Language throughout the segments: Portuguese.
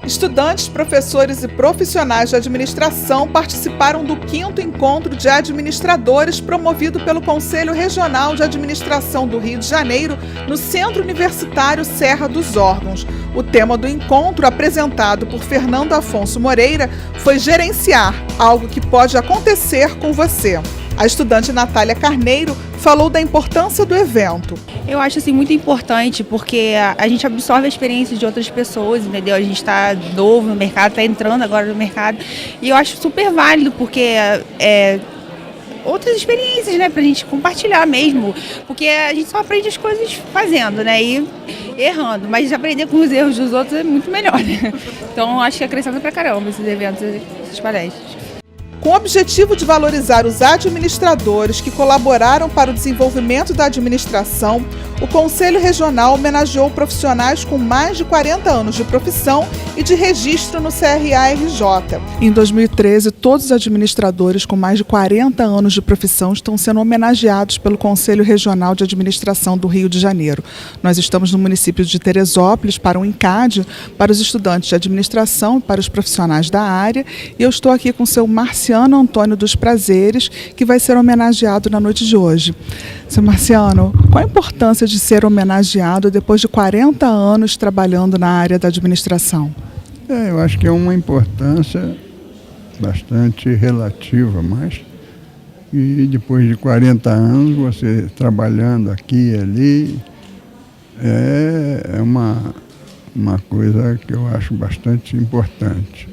Estudantes, professores e profissionais de administração participaram do 5º Encontro de Administradores promovido pelo Conselho Regional de Administração do Rio de Janeiro no Centro Universitário Serra dos Órgãos. O tema do encontro, apresentado por Fernando Afonso Moreira, foi gerenciar, algo que pode acontecer com você. A estudante Natália Carneiro falou da importância do evento. Eu acho assim muito importante porque a gente absorve a experiência de outras pessoas, entendeu? A gente está novo no mercado, está entrando agora no mercado e eu acho super válido porque outras experiências, né, pra gente compartilhar mesmo, porque a gente só aprende as coisas fazendo, né, e errando, mas aprender com os erros dos outros é muito melhor, né? Então acho que acrescenta pra caramba esses eventos, essas palestras. Com o objetivo de valorizar os administradores que colaboraram para o desenvolvimento da administração, o Conselho Regional homenageou profissionais com mais de 40 anos de profissão e de registro no CRA-RJ. Em 2013, todos os administradores com mais de 40 anos de profissão estão sendo homenageados pelo Conselho Regional de Administração do Rio de Janeiro. Nós estamos no município de Teresópolis para um ENCAD, para os estudantes de administração e para os profissionais da área, e eu estou aqui com o seu Marciano Antônio dos Prazeres, que vai ser homenageado na noite de hoje. Seu Marciano, qual a importância de ser homenageado depois de 40 anos trabalhando na área da administração? Eu acho que é uma importância bastante relativa, mas e depois de 40 anos você trabalhando aqui e ali é uma coisa que eu acho bastante importante.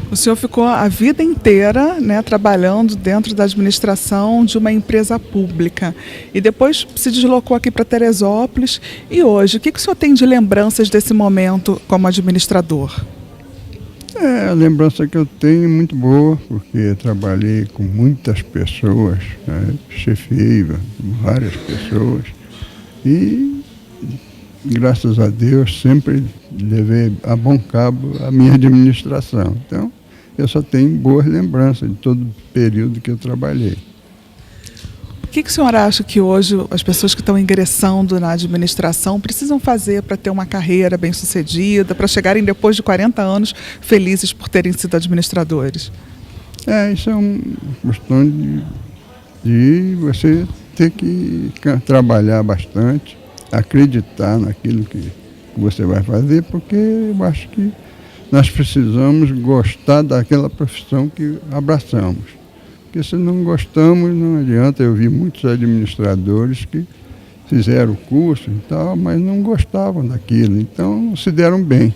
O senhor ficou a vida inteira, né, trabalhando dentro da administração de uma empresa pública e depois se deslocou aqui para Teresópolis. E hoje, o que o senhor tem de lembranças desse momento como administrador? A lembrança que eu tenho é muito boa, porque trabalhei com muitas pessoas, né, chefiei várias pessoas e, graças a Deus, sempre levei a bom cabo a minha administração. Então, eu só tenho boas lembranças de todo o período que eu trabalhei. O que o senhor acha que hoje as pessoas que estão ingressando na administração precisam fazer para ter uma carreira bem-sucedida, para chegarem depois de 40 anos felizes por terem sido administradores? Isso é uma questão de você ter que trabalhar bastante, acreditar naquilo que você vai fazer, porque eu acho que nós precisamos gostar daquela profissão que abraçamos. Porque se não gostamos, não adianta. Eu vi muitos administradores que fizeram o curso e tal, mas não gostavam daquilo, então não se deram bem.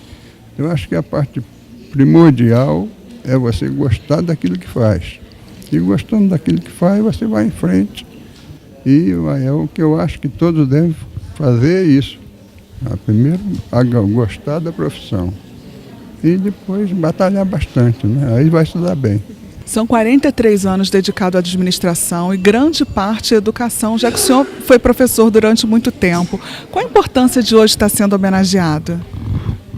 Eu acho que a parte primordial é você gostar daquilo que faz. E gostando daquilo que faz, você vai em frente. E é o que eu acho que todos devem fazer, é isso. Primeiro, gostar da profissão. E depois batalhar bastante, né? Aí vai se dar bem. São 43 anos dedicado à administração e grande parte à educação, já que o senhor foi professor durante muito tempo. Qual a importância de hoje estar sendo homenageado?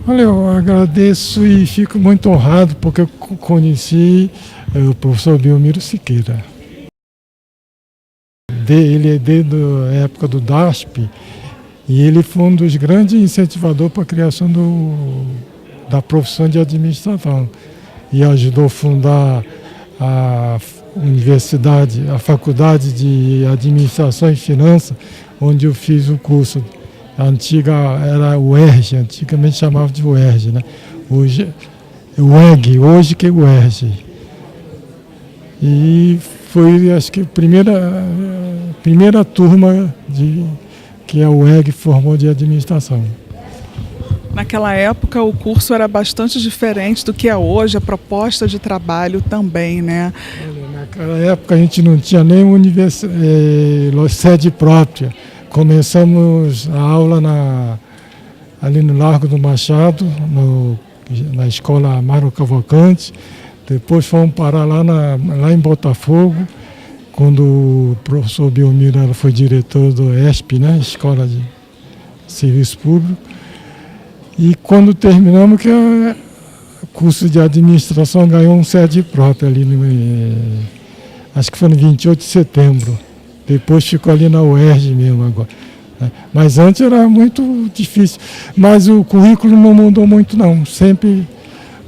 Olha, eu agradeço e fico muito honrado porque eu conheci o professor Belmiro Siqueira. Ele é desde a época do DASP e ele foi um dos grandes incentivadores para a criação da profissão de administração e ajudou a fundar a universidade, a faculdade de administração e finanças, onde eu fiz o curso. A antiga era o UERJ, antigamente chamava de UERJ, né? Hoje é o UEG, hoje que é o UERJ. E foi, acho que, a primeira turma que a UEG formou de administração. Naquela época o curso era bastante diferente do que é hoje, a proposta de trabalho também, né? Naquela época a gente não tinha nem sede própria. Começamos a aula ali no Largo do Machado, na escola Mário Cavalcante. Depois fomos parar lá em Botafogo, quando o professor Belmiro foi diretor do ESP, né? Escola de Serviço Público. E quando terminamos, que o curso de administração ganhou uma sede própria ali, acho que foi no 28 de setembro. Depois ficou ali na UERJ mesmo agora. né? Mas antes era muito difícil. Mas o currículo não mudou muito, não. Sempre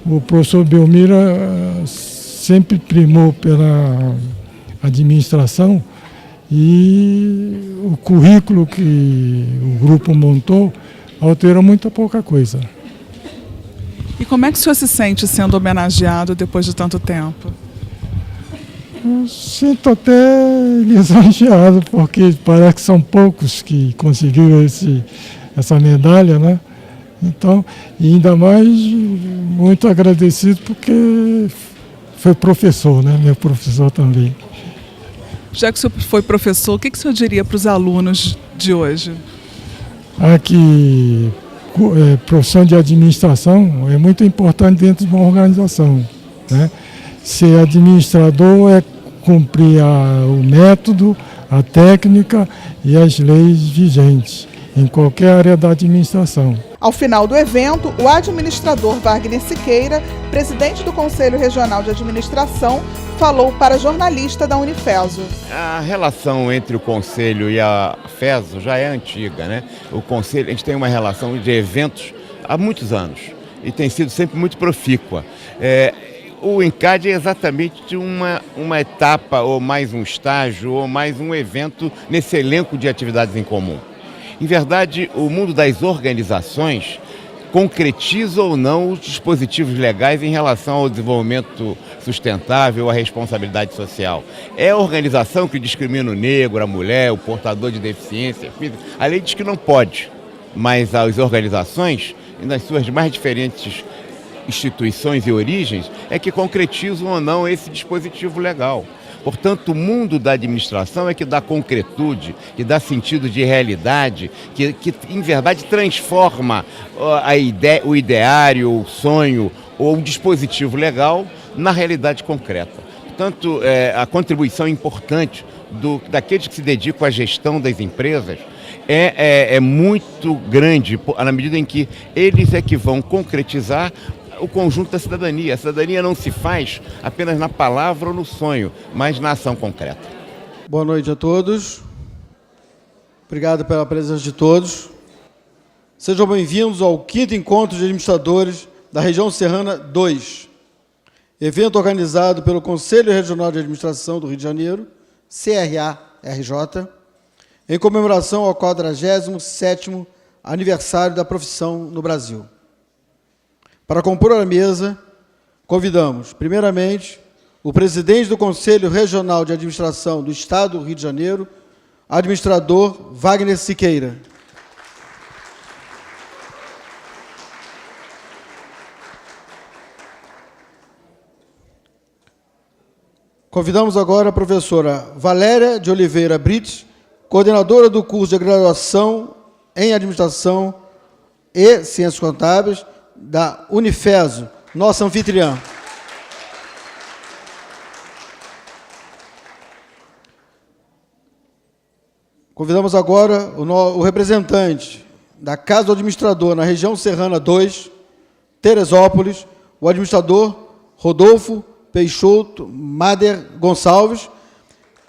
o professor Belmira sempre primou pela administração e o currículo que o grupo montou alterou muito pouca coisa. E como é que o senhor se sente sendo homenageado depois de tanto tempo? Eu sinto até lisonjeado, porque parece que são poucos que conseguiram essa medalha, né? Então, e ainda mais muito agradecido porque foi professor, né? Meu professor também. Já que o senhor foi professor, o que o senhor diria para os alunos de hoje? Que profissão de administração é muito importante dentro de uma organização, né? Ser administrador é cumprir o método, a técnica e as leis vigentes em qualquer área da administração. Ao final do evento, o administrador Wagner Siqueira, presidente do Conselho Regional de Administração, falou para a jornalista da Unifeso. A relação entre o Conselho e a FESO já é antiga, né? O Conselho, a gente tem uma relação de eventos há muitos anos e tem sido sempre muito profícua. O ENCAD é exatamente uma etapa, ou mais um estágio, ou mais um evento nesse elenco de atividades em comum. Em verdade, o mundo das organizações concretiza ou não os dispositivos legais em relação ao desenvolvimento sustentável, à responsabilidade social. É a organização que discrimina o negro, a mulher, o portador de deficiência física. A lei diz que não pode, mas as organizações, nas suas mais diferentes instituições e origens, é que concretizam ou não esse dispositivo legal. Portanto, o mundo da administração é que dá concretude, que dá sentido de realidade, que em verdade transforma o ideário, o sonho ou o dispositivo legal na realidade concreta. Portanto, a contribuição importante daqueles que se dedicam à gestão das empresas é muito grande, na medida em que eles é que vão concretizar o conjunto da cidadania. A cidadania não se faz apenas na palavra ou no sonho, mas na ação concreta. Boa noite a todos. Obrigado pela presença de todos. Sejam bem-vindos ao 5º Encontro de Administradores da Região Serrana 2, evento organizado pelo Conselho Regional de Administração do Rio de Janeiro, CRA-RJ, em comemoração ao 47º aniversário da profissão no Brasil. Para compor a mesa, convidamos, primeiramente, o presidente do Conselho Regional de Administração do Estado do Rio de Janeiro, administrador Wagner Siqueira. Convidamos agora a professora Valéria de Oliveira Brits, coordenadora do curso de graduação em Administração e Ciências Contábeis, da Unifeso, nossa anfitriã. Convidamos agora o representante da Casa do Administrador na região Serrana 2, Teresópolis, o administrador Rodolfo Peixoto Mader Gonçalves,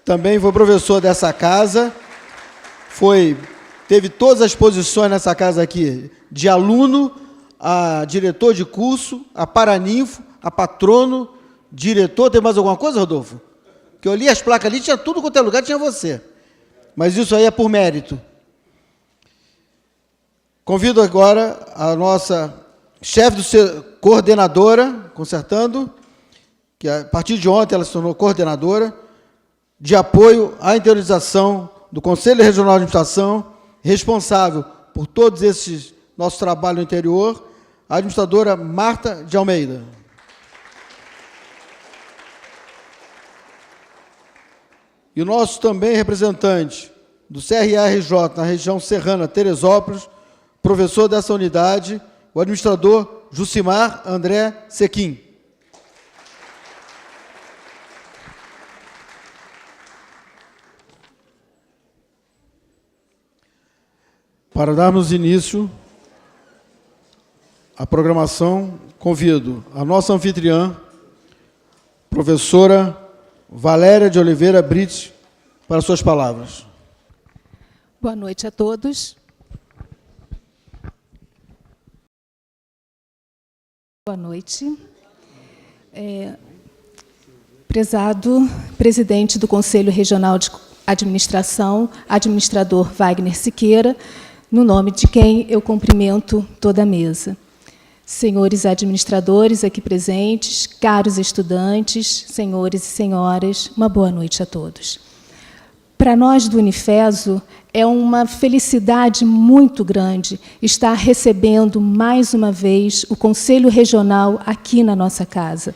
também foi professor dessa casa, teve todas as posições nessa casa aqui, de aluno a diretor de curso, a paraninfo, a patrono, diretor. Tem mais alguma coisa, Rodolfo? Que eu li as placas ali, tinha tudo quanto é lugar, tinha você. Mas isso aí é por mérito. Convido agora a nossa chefe coordenadora, consertando, que a partir de ontem ela se tornou coordenadora, de apoio à interiorização do Conselho Regional de Administração, responsável por todos esses nosso trabalho no interior, a administradora Marta de Almeida. E o nosso também representante do CRA-RJ na região Serrana, Teresópolis, professor dessa unidade, o administrador Jucimar André Sequim. Para darmos início à programação, convido a nossa anfitriã, professora Valéria de Oliveira Brits, para suas palavras. Boa noite a todos. Boa noite. Prezado presidente do Conselho Regional de Administração, administrador Wagner Siqueira, no nome de quem eu cumprimento toda a mesa. Senhores administradores aqui presentes, caros estudantes, senhores e senhoras, uma boa noite a todos. Para nós do Unifeso, é uma felicidade muito grande estar recebendo mais uma vez o Conselho Regional aqui na nossa casa.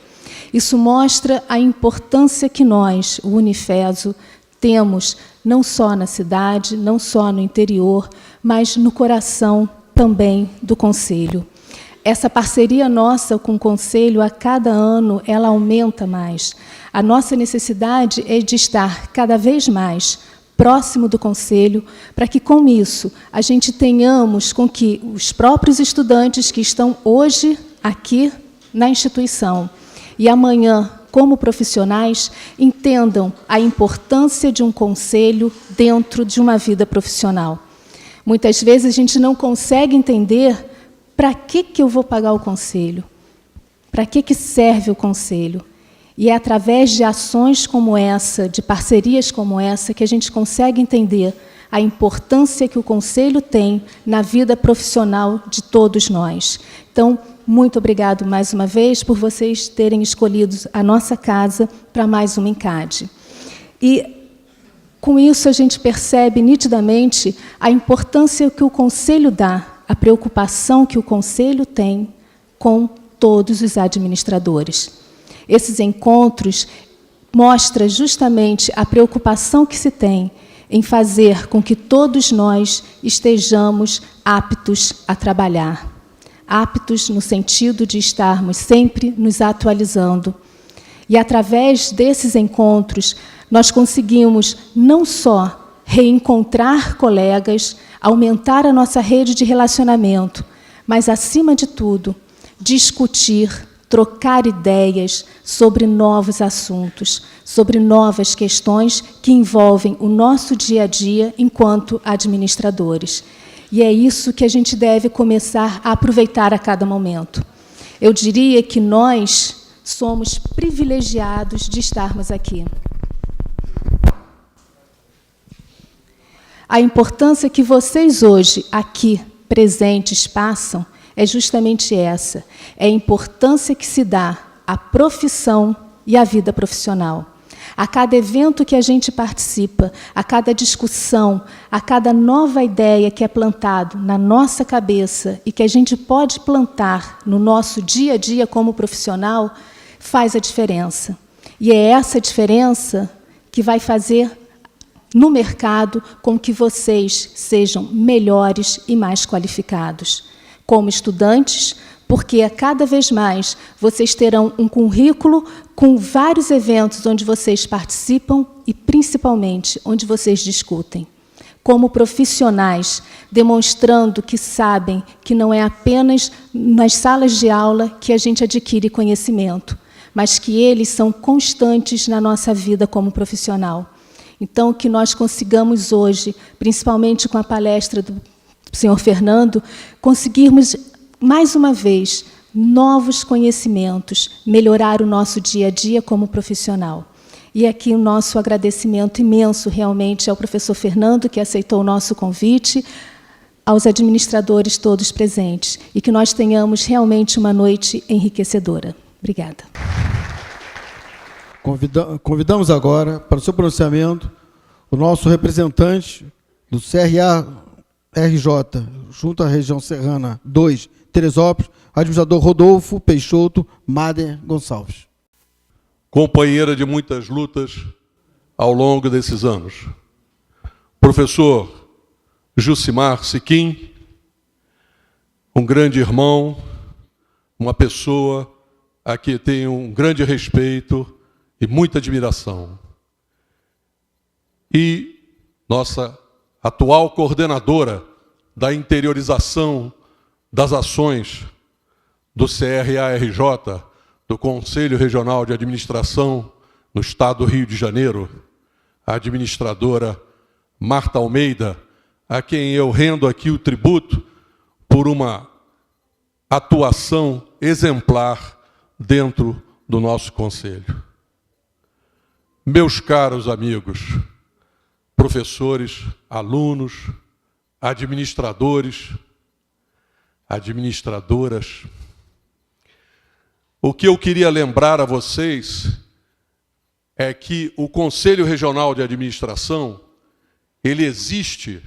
Isso mostra a importância que nós, o Unifeso, temos não só na cidade, não só no interior, mas no coração também do Conselho. Essa parceria nossa com o Conselho, a cada ano, ela aumenta mais. A nossa necessidade é de estar cada vez mais próximo do Conselho, para que, com isso, a gente tenhamos com que os próprios estudantes que estão hoje aqui na instituição e amanhã, como profissionais, entendam a importância de um conselho dentro de uma vida profissional. Muitas vezes a gente não consegue entender para que eu vou pagar o conselho, para que serve o conselho. E é através de ações como essa, de parcerias como essa, que a gente consegue entender a importância que o conselho tem na vida profissional de todos nós. Então, muito obrigado mais uma vez por vocês terem escolhido a nossa casa para mais uma ENCAD. E, com isso, a gente percebe nitidamente a importância que o Conselho dá, a preocupação que o Conselho tem com todos os administradores. Esses encontros mostram justamente a preocupação que se tem em fazer com que todos nós estejamos aptos a trabalhar. Aptos no sentido de estarmos sempre nos atualizando. E, através desses encontros, nós conseguimos não só reencontrar colegas, aumentar a nossa rede de relacionamento, mas, acima de tudo, discutir, trocar ideias sobre novos assuntos, sobre novas questões que envolvem o nosso dia a dia enquanto administradores. E é isso que a gente deve começar a aproveitar a cada momento. Eu diria que nós somos privilegiados de estarmos aqui. A importância que vocês hoje, aqui, presentes, passam, é justamente essa. É a importância que se dá à profissão e à vida profissional. A cada evento que a gente participa, a cada discussão, a cada nova ideia que é plantado na nossa cabeça e que a gente pode plantar no nosso dia a dia como profissional, faz a diferença. E é essa diferença que vai fazer no mercado com que vocês sejam melhores e mais qualificados. Como estudantes, porque a cada vez mais vocês terão um currículo com vários eventos onde vocês participam e, principalmente, onde vocês discutem. Como profissionais, demonstrando que sabem que não é apenas nas salas de aula que a gente adquire conhecimento, mas que eles são constantes na nossa vida como profissional. Então, que nós consigamos hoje, principalmente com a palestra do senhor Fernando, conseguirmos, mais uma vez, novos conhecimentos, melhorar o nosso dia a dia como profissional. E aqui o nosso agradecimento imenso, realmente, ao professor Fernando, que aceitou o nosso convite, aos administradores todos presentes, e que nós tenhamos realmente uma noite enriquecedora. Obrigada. Convidamos agora, para o seu pronunciamento, o nosso representante do CRA-RJ, junto à região serrana 2, Teresópolis, administrador Rodolfo Peixoto Mader Gonçalves. Companheira de muitas lutas ao longo desses anos. Professor Jucimar Siquim, um grande irmão, uma pessoa a quem tenho um grande respeito e muita admiração. E nossa atual coordenadora da interiorização das ações do CRA-RJ, do Conselho Regional de Administração no Estado do Rio de Janeiro, a administradora Marta Almeida, a quem eu rendo aqui o tributo por uma atuação exemplar dentro do nosso conselho. Meus caros amigos, professores, alunos, administradores, administradoras, o que eu queria lembrar a vocês é que o Conselho Regional de Administração, ele existe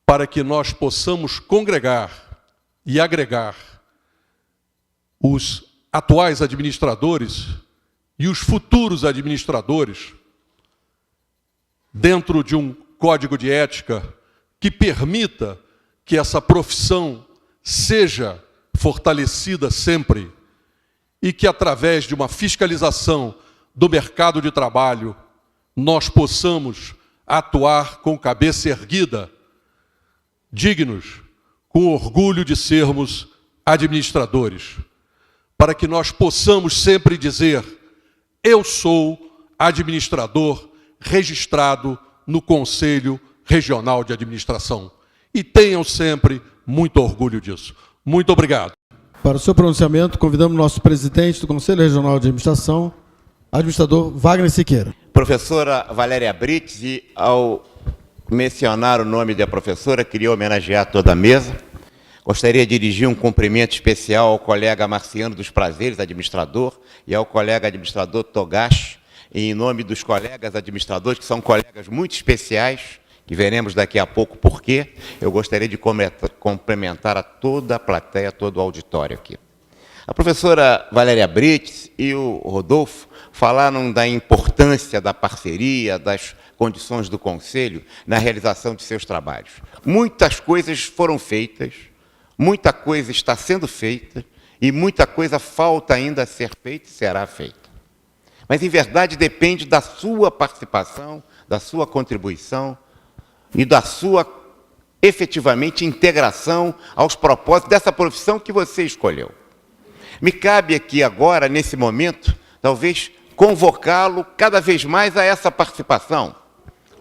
para que nós possamos congregar e agregar os atuais administradores e os futuros administradores dentro de um código de ética que permita que essa profissão seja fortalecida sempre e que, através de uma fiscalização do mercado de trabalho, nós possamos atuar com cabeça erguida, dignos, com orgulho de sermos administradores, para que nós possamos sempre dizer: eu sou administrador registrado no Conselho Regional de Administração. E tenham sempre muito orgulho disso. Muito obrigado. Para o seu pronunciamento, convidamos o nosso presidente do Conselho Regional de Administração, administrador Wagner Siqueira. Professora Valéria Brites, e ao mencionar o nome da professora, queria homenagear toda a mesa. Gostaria de dirigir um cumprimento especial ao colega Marciano dos Prazeres, administrador, e ao colega administrador Togashi, em nome dos colegas administradores, que são colegas muito especiais, que veremos daqui a pouco por quê. Eu gostaria de cumprimentar a toda a plateia, todo o auditório aqui. A professora Valéria Brites e o Rodolfo falaram da importância da parceria, das condições do Conselho na realização de seus trabalhos. Muitas coisas foram feitas, muita coisa está sendo feita e muita coisa falta ainda a ser feita e será feita. Mas, em verdade, depende da sua participação, da sua contribuição e da sua, efetivamente, integração aos propósitos dessa profissão que você escolheu. Me cabe aqui agora, nesse momento, talvez convocá-lo cada vez mais a essa participação.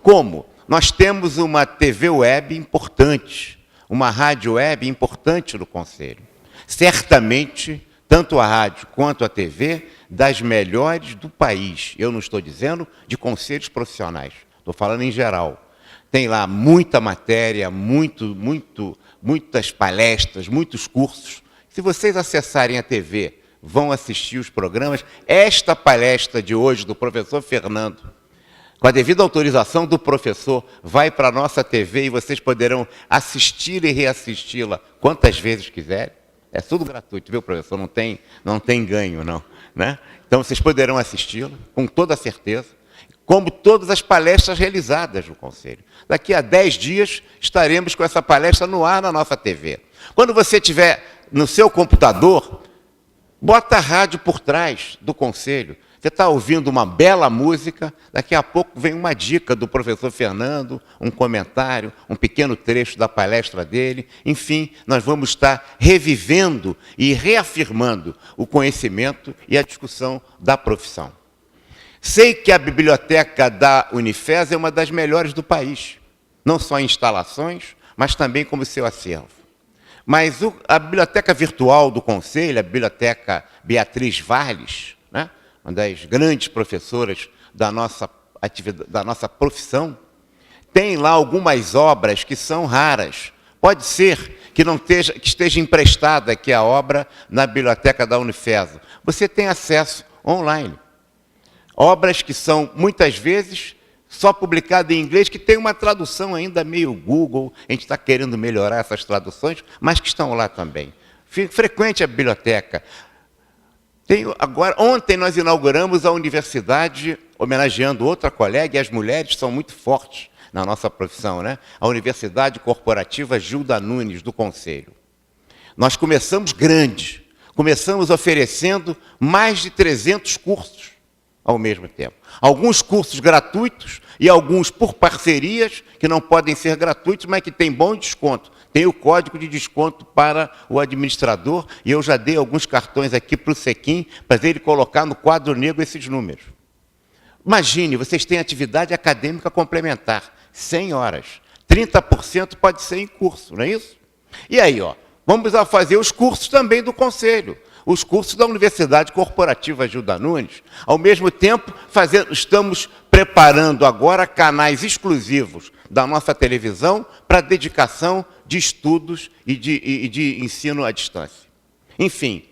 Como? Nós temos uma TV web importante, uma rádio web importante no Conselho. Certamente, tanto a rádio quanto a TV, das melhores do país. Eu não estou dizendo de conselhos profissionais, estou falando em geral. Tem lá muita matéria, muitas palestras, muitos cursos. Se vocês acessarem a TV, vão assistir os programas. Esta palestra de hoje do professor Fernando, com a devida autorização do professor, vai para a nossa TV e vocês poderão assistir e reassisti-la quantas vezes quiserem. É tudo gratuito, viu, professor? Não tem ganho, não. Né? Então, vocês poderão assisti-la, com toda certeza, como todas as palestras realizadas no Conselho. Daqui a 10 dias, estaremos com essa palestra no ar na nossa TV. Quando você tiver no seu computador, bota a rádio por trás do Conselho. Você está ouvindo uma bela música, daqui a pouco vem uma dica do professor Fernando, um comentário, um pequeno trecho da palestra dele. Enfim, nós vamos estar revivendo e reafirmando o conhecimento e a discussão da profissão. Sei que a biblioteca da Unifes é uma das melhores do país, não só em instalações, mas também como seu acervo. Mas a biblioteca virtual do Conselho, a biblioteca Beatriz Valles, né, uma das grandes professoras da nossa profissão, tem lá algumas obras que são raras. Pode ser que esteja emprestada aqui a obra na biblioteca da Unifes. Você tem acesso online. Obras que são, muitas vezes, só publicadas em inglês, que tem uma tradução ainda meio Google. A gente está querendo melhorar essas traduções, mas que estão lá também. Frequente a biblioteca. Ontem nós inauguramos a universidade, homenageando outra colega, e as mulheres são muito fortes na nossa profissão, né? A Universidade Corporativa Gilda Nunes, do Conselho. Nós começamos grande, começamos oferecendo mais de 300 cursos ao mesmo tempo. Alguns cursos gratuitos e alguns por parcerias, que não podem ser gratuitos, mas que têm bom desconto. Tem o código de desconto para o administrador, e eu já dei alguns cartões aqui para o Sequim, para ele colocar no quadro negro esses números. Imagine, vocês têm atividade acadêmica complementar, 100 horas, 30% pode ser em curso, não é isso? E aí, ó, vamos a fazer os cursos também do Conselho, os cursos da Universidade Corporativa Gilda Nunes. Ao mesmo tempo, estamos preparando agora canais exclusivos da nossa televisão para dedicação de estudos e de ensino à distância. Enfim,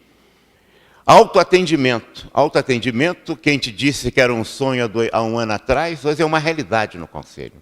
autoatendimento. Autoatendimento, quem te disse que era um sonho há um ano atrás, hoje é uma realidade no Conselho,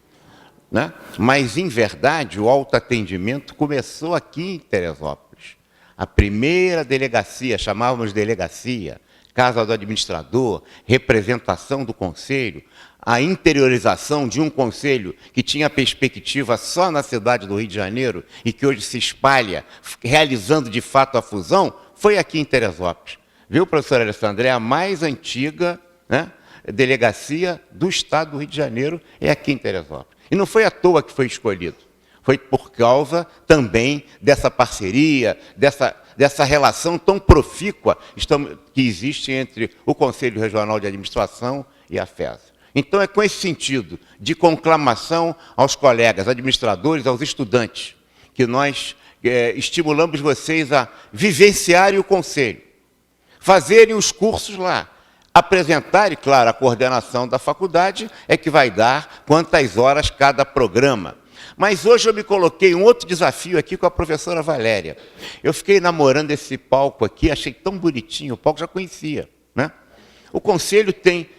né? Mas, em verdade, o autoatendimento começou aqui em Teresópolis. A primeira delegacia, chamávamos de delegacia, Casa do Administrador, representação do Conselho, a interiorização de um Conselho que tinha perspectiva só na cidade do Rio de Janeiro e que hoje se espalha, realizando de fato a fusão, foi aqui em Teresópolis. Viu, professor Alessandro? É a mais antiga, né, delegacia do Estado do Rio de Janeiro, é aqui em Teresópolis. E não foi à toa que foi escolhido. Foi por causa também dessa parceria, dessa relação tão profícua que existe entre o Conselho Regional de Administração e a FES. Então, é com esse sentido de conclamação aos colegas administradores, aos estudantes, que nós estimulamos vocês a vivenciarem o Conselho, fazerem os cursos lá, apresentarem, claro, a coordenação da faculdade é que vai dar quantas horas cada programa. Mas hoje eu me coloquei um outro desafio aqui com a professora Valéria. Eu fiquei namorando esse palco aqui, achei tão bonitinho, o palco já conhecia, né? O Conselho tem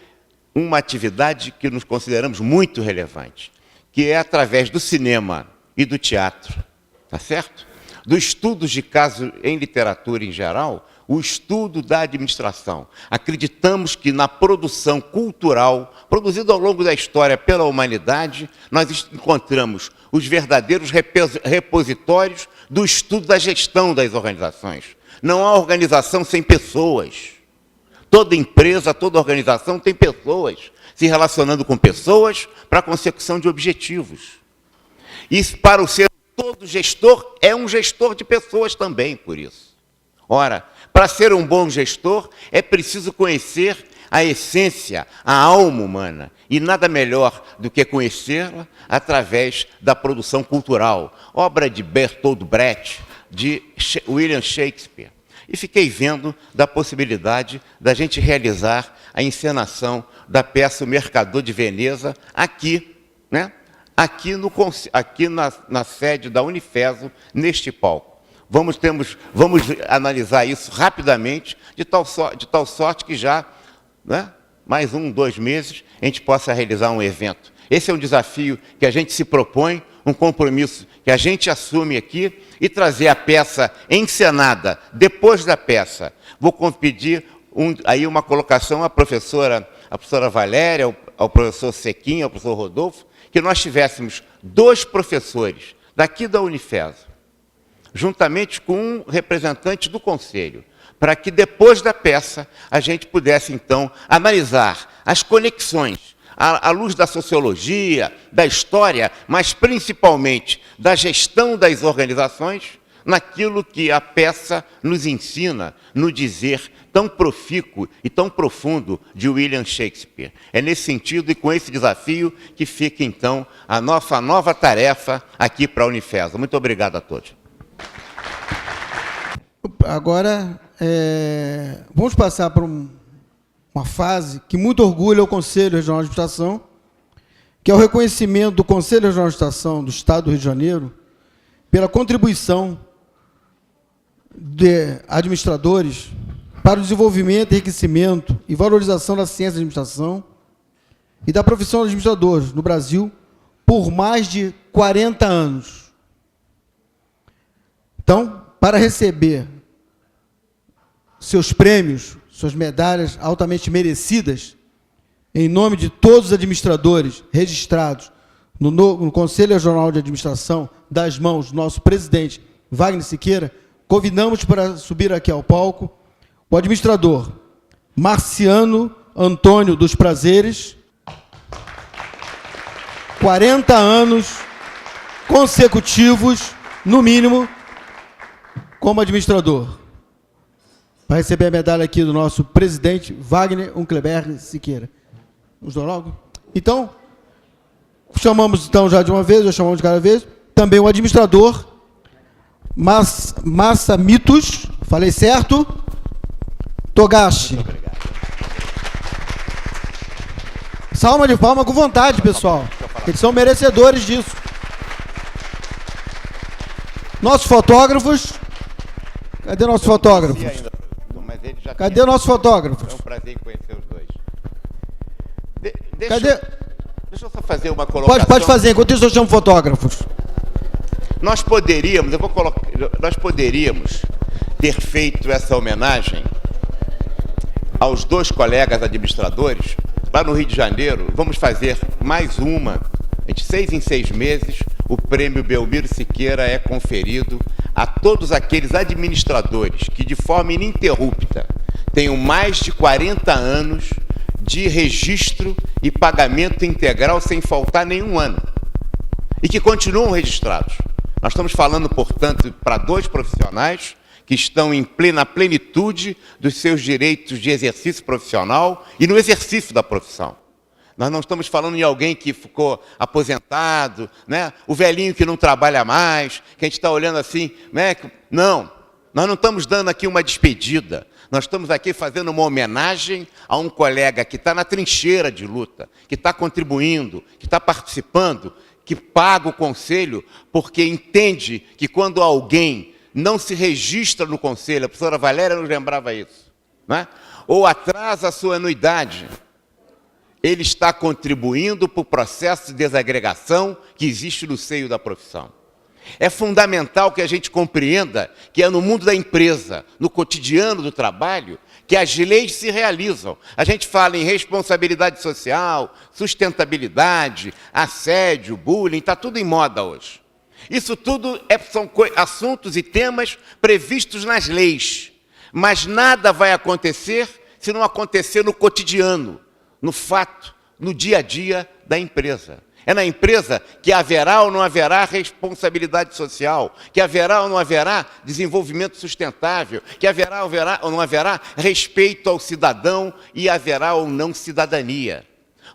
uma atividade que nos consideramos muito relevante, que é através do cinema e do teatro, tá certo? Dos estudos de caso em literatura em geral, o estudo da administração. Acreditamos que na produção cultural, produzida ao longo da história pela humanidade, nós encontramos os verdadeiros repositórios do estudo da gestão das organizações. Não há organização sem pessoas. Toda empresa, toda organização tem pessoas, se relacionando com pessoas para a consecução de objetivos. E para o ser todo gestor, é um gestor de pessoas também, por isso. Ora, para ser um bom gestor, é preciso conhecer a essência, a alma humana, e nada melhor do que conhecê-la através da produção cultural, obra de Bertolt Brecht, de William Shakespeare. E fiquei vendo da possibilidade da gente realizar a encenação da peça O Mercador de Veneza aqui, né? Aqui na sede da Unifeso, neste palco. Vamos analisar isso rapidamente, de tal sorte que já, né, mais 1, 2 meses, a gente possa realizar um evento. Esse é um desafio que a gente se propõe, um compromisso que a gente assume aqui, e trazer a peça encenada depois da peça. Vou pedir aí uma colocação à professora Valéria, ao professor Sequinha, ao professor Rodolfo, que nós tivéssemos 2 professores daqui da Unifeso, juntamente com um representante do Conselho, para que depois da peça a gente pudesse, então, analisar as conexões, à luz da sociologia, da história, mas principalmente da gestão das organizações, naquilo que a peça nos ensina, no dizer tão profícuo e tão profundo de William Shakespeare. É nesse sentido e com esse desafio que fica, então, a nossa nova tarefa aqui para a Unifeso. Muito obrigado a todos. Agora, vamos passar para uma fase que muito orgulha o Conselho Regional de Administração, que é o reconhecimento do Conselho Regional de Administração do Estado do Rio de Janeiro pela contribuição de administradores para o desenvolvimento, enriquecimento e valorização da ciência de administração e da profissão de administradores no Brasil por mais de 40 anos. Então, para receber seus prêmios, suas medalhas altamente merecidas, em nome de todos os administradores registrados no Conselho Regional de Administração, das mãos do nosso presidente Wagner Siqueira, convidamos para subir aqui ao palco o administrador Marciano Antônio dos Prazeres, 40 anos consecutivos, no mínimo, como administrador. Vai receber a medalha aqui do nosso presidente Wagner Uncleber Siqueira. Vamos dar logo? Então, Chamamos, então, já de uma vez, já chamamos de cada vez, também o administrador Massamitos, falei certo? Togashi. Salva de palma com vontade, pessoal. Eles são merecedores disso. Nossos fotógrafos. Cadê nossos fotógrafos? Cadê nossos fotógrafos? É um prazer em conhecer os dois. Cadê? Deixa eu só fazer uma colocação. Pode fazer, enquanto isso eu chamo fotógrafos. Nós poderíamos ter feito essa homenagem aos dois colegas administradores. Lá no Rio de Janeiro, vamos fazer mais uma. De 6 em 6 meses, o prêmio Belmiro Siqueira é conferido a todos aqueles administradores que, de forma ininterrupta, tenham mais de 40 anos de registro e pagamento integral sem faltar nenhum ano. E que continuam registrados. Nós estamos falando, portanto, para dois profissionais que estão na plenitude dos seus direitos de exercício profissional e no exercício da profissão. Nós não estamos falando em alguém que ficou aposentado, né? O velhinho que não trabalha mais, que a gente está olhando assim, né? Não, nós não estamos dando aqui uma despedida. Nós estamos aqui fazendo uma homenagem a um colega que está na trincheira de luta, que está contribuindo, que está participando, que paga o conselho, porque entende que quando alguém não se registra no conselho, a professora Valéria nos lembrava isso, né? Ou atrasa a sua anuidade, ele está contribuindo para o processo de desagregação que existe no seio da profissão. É fundamental que a gente compreenda que é no mundo da empresa, no cotidiano do trabalho, que as leis se realizam. A gente fala em responsabilidade social, sustentabilidade, assédio, bullying, está tudo em moda hoje. Isso tudo são assuntos e temas previstos nas leis. Mas nada vai acontecer se não acontecer no cotidiano, no fato, no dia a dia da empresa. É na empresa que haverá ou não haverá responsabilidade social, que haverá ou não haverá desenvolvimento sustentável, que haverá ou não haverá respeito ao cidadão e haverá ou não cidadania.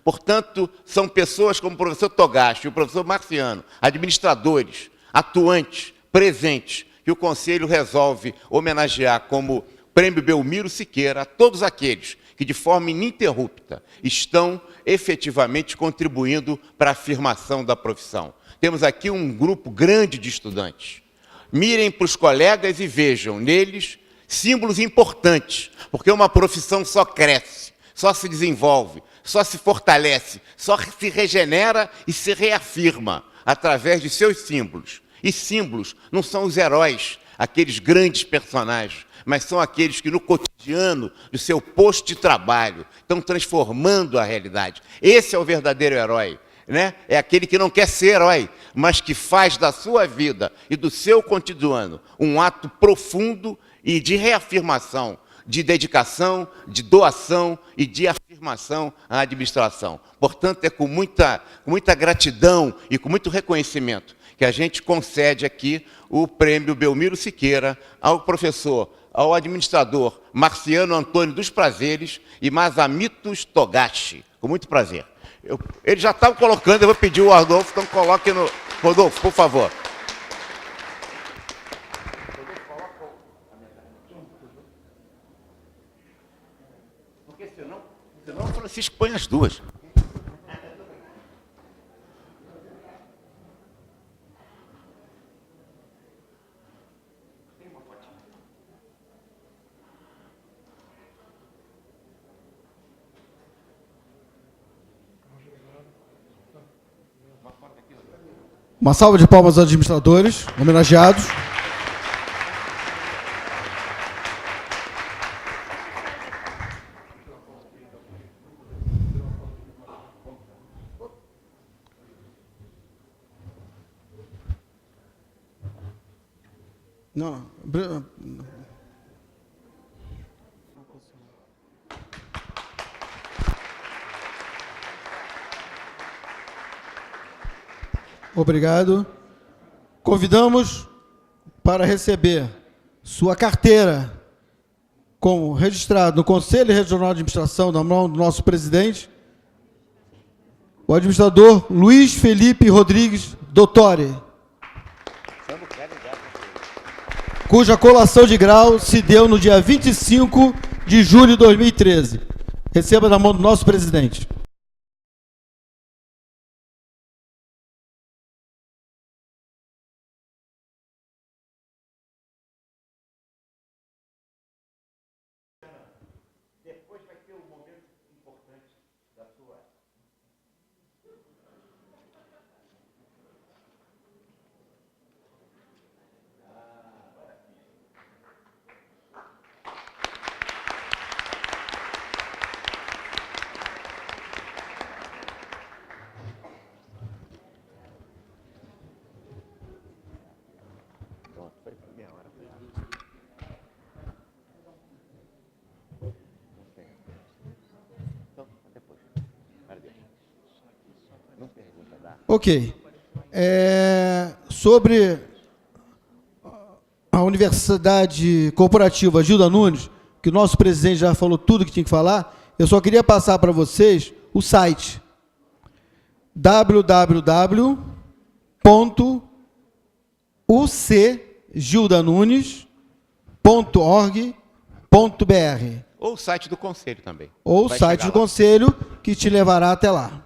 Portanto, são pessoas como o professor Togashi e o professor Marciano, administradores, atuantes, presentes, que o Conselho resolve homenagear como Prêmio Belmiro Siqueira a todos aqueles que, de forma ininterrupta, estão efetivamente contribuindo para a afirmação da profissão. Temos aqui um grupo grande de estudantes. Mirem para os colegas e vejam neles símbolos importantes, porque uma profissão só cresce, só se desenvolve, só se fortalece, só se regenera e se reafirma através de seus símbolos. E símbolos não são os heróis, aqueles grandes personagens, mas são aqueles que no cotidiano do seu posto de trabalho estão transformando a realidade. Esse é o verdadeiro herói, né? É aquele que não quer ser herói, mas que faz da sua vida e do seu cotidiano um ato profundo e de reafirmação, de dedicação, de doação e de afirmação à administração. Portanto, é com muita gratidão e com muito reconhecimento que a gente concede aqui o prêmio Belmiro Siqueira ao administrador Marciano Antônio dos Prazeres e Masamitos Togashi. Com muito prazer. Eles já estavam colocando, eu vou pedir ao Rodolfo, então coloque no... Rodolfo, por favor. Porque senão o Francisco põe as duas. Uma salva de palmas aos administradores, homenageados. Não. Obrigado. Convidamos para receber sua carteira como registrado no Conselho Regional de Administração, na mão do nosso presidente, o administrador Luiz Felipe Rodrigues Dottore, cuja colação de grau se deu no dia 25 de julho de 2013. Receba na mão do nosso presidente. Ok. Sobre a Universidade Corporativa Gilda Nunes, que o nosso presidente já falou tudo que tinha que falar, eu só queria passar para vocês o site www.ucgildanunes.org.br Ou o site do Conselho também. ou o site do Conselho, que te levará até lá.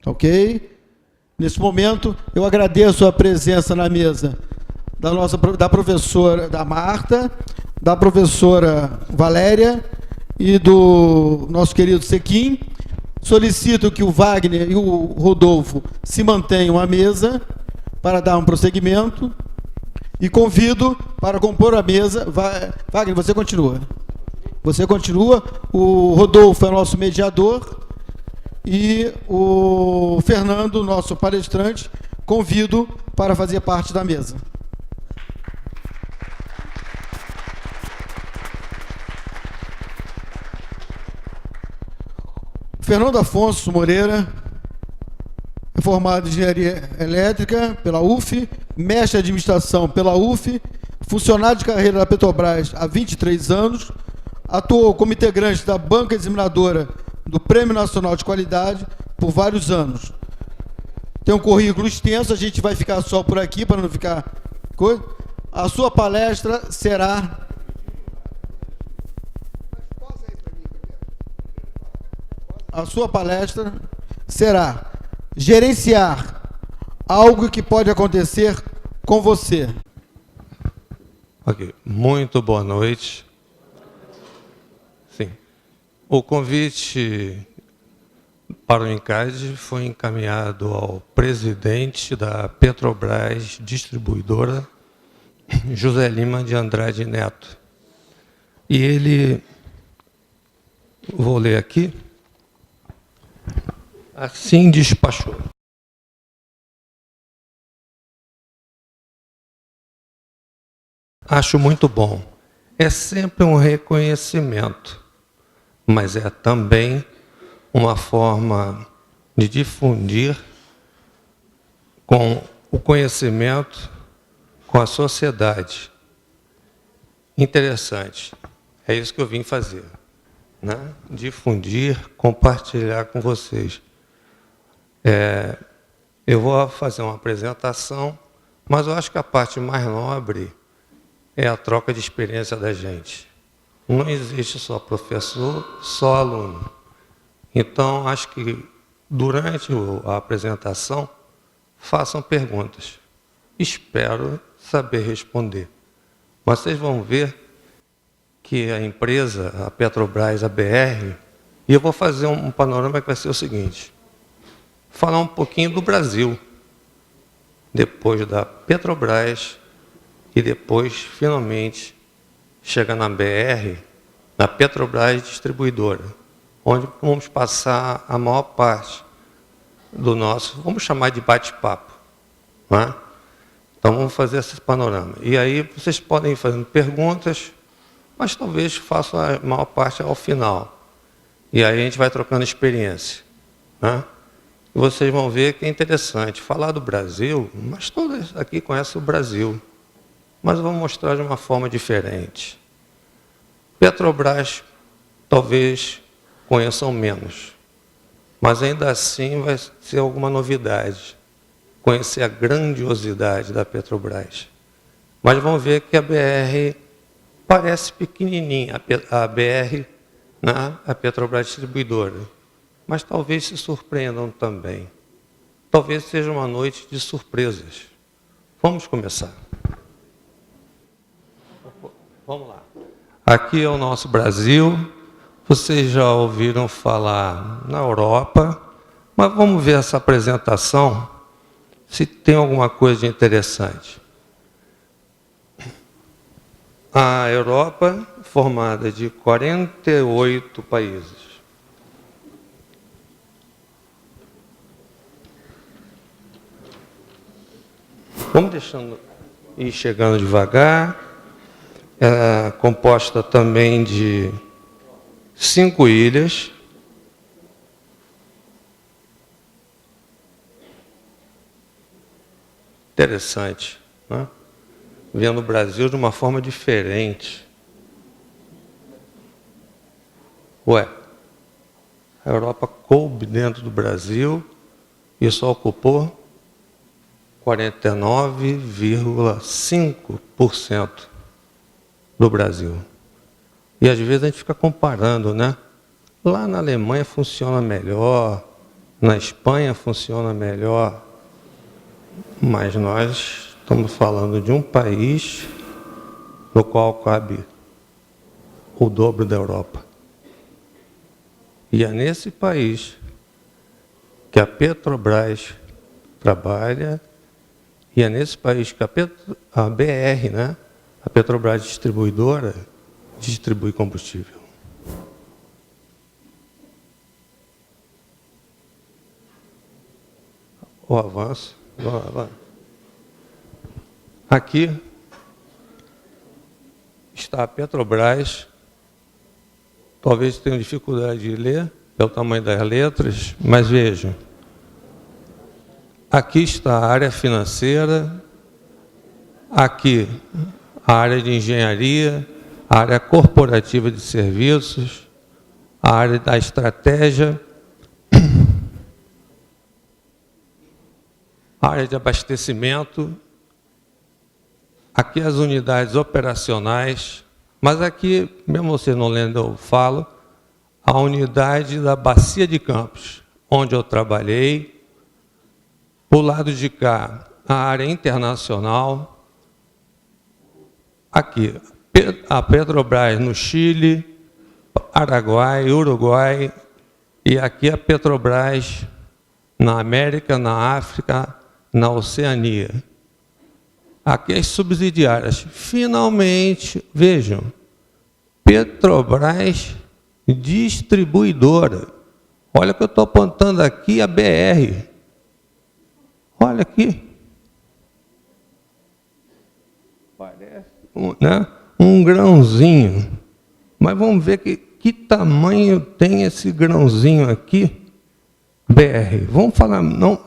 Ok? Nesse momento, eu agradeço a presença na mesa da professora da Marta, da professora Valéria e do nosso querido Sequim. Solicito que o Wagner e o Rodolfo se mantenham à mesa para dar um prosseguimento e convido para compor a mesa. Wagner, você continua. Você continua. O Rodolfo é nosso mediador. E o Fernando, nosso palestrante, convido para fazer parte da mesa. Fernando Afonso Moreira é formado em Engenharia Elétrica pela UF, mestre em Administração pela UF, funcionário de carreira da Petrobras há 23 anos, atuou como integrante da banca examinadora do Prêmio Nacional de Qualidade por vários anos. Tem um currículo extenso, a gente vai ficar só por aqui para não ficar coisa. A sua palestra será gerenciar algo que pode acontecer com você. Ok, muito boa noite. Sim. O convite para o ENCAD foi encaminhado ao presidente da Petrobras Distribuidora, José Lima de Andrade Neto. E ele, vou ler aqui, assim despachou. Acho muito bom. É sempre um reconhecimento, mas é também uma forma de difundir com o conhecimento com a sociedade. Interessante. É isso que eu vim fazer, né? Difundir, compartilhar com vocês. Eu vou fazer uma apresentação, mas eu acho que a parte mais nobre é a troca de experiência da gente. Não existe só professor, só aluno. Então, acho que durante a apresentação, façam perguntas. Espero saber responder. Mas vocês vão ver que a empresa, a Petrobras, a BR, e eu vou fazer um panorama que vai ser o seguinte: falar um pouquinho do Brasil, depois da Petrobras, e depois, finalmente, chega na BR, na Petrobras Distribuidora, onde vamos passar a maior parte do nosso, vamos chamar de bate-papo, não é? Então, vamos fazer esse panorama. E aí, vocês podem ir fazendo perguntas, mas talvez façam a maior parte ao final. E aí, a gente vai trocando experiência, né? E vocês vão ver que é interessante falar do Brasil, mas todos aqui conhecem o Brasil. Mas eu vou mostrar de uma forma diferente. Petrobras, talvez conheçam menos, mas ainda assim vai ser alguma novidade, conhecer a grandiosidade da Petrobras. Mas vamos ver que a BR parece pequenininha, a BR, né, a Petrobras Distribuidora, mas talvez se surpreendam também. Talvez seja uma noite de surpresas. Vamos começar. Vamos lá. Aqui é o nosso Brasil. Vocês já ouviram falar na Europa, mas vamos ver essa apresentação, se tem alguma coisa de interessante. A Europa, formada de 48 países. Vamos deixando ir chegando devagar. É composta também de 5 ilhas. Interessante, né? Vendo o Brasil de uma forma diferente. Ué, a Europa coube dentro do Brasil e só ocupou 49,5% do Brasil. E às vezes a gente fica comparando, né? Lá na Alemanha funciona melhor, na Espanha funciona melhor, mas nós estamos falando de um país no qual cabe o dobro da Europa. E é nesse país que a Petrobras trabalha, e é nesse país que a BR, né, a Petrobras Distribuidora, distribui combustível. O avanço. Aqui está a Petrobras. Talvez tenham dificuldade de ler, pelo tamanho das letras, mas vejam. Aqui está a área financeira, aqui a área de engenharia, a área corporativa de serviços, a área da estratégia, a área de abastecimento, aqui as unidades operacionais, mas aqui, mesmo você não lendo, eu falo, a unidade da Bacia de Campos, onde eu trabalhei. Por lado de cá, a área internacional. Aqui, a Petrobras no Chile, Paraguai, Uruguai, e aqui a Petrobras na América, na África, na Oceania. Aqui as subsidiárias. Finalmente, vejam, Petrobras Distribuidora. Olha que eu estou apontando aqui a BR. Olha aqui. Parece um grãozinho. Mas vamos ver que tamanho tem esse grãozinho aqui. BR. Vamos falar, não,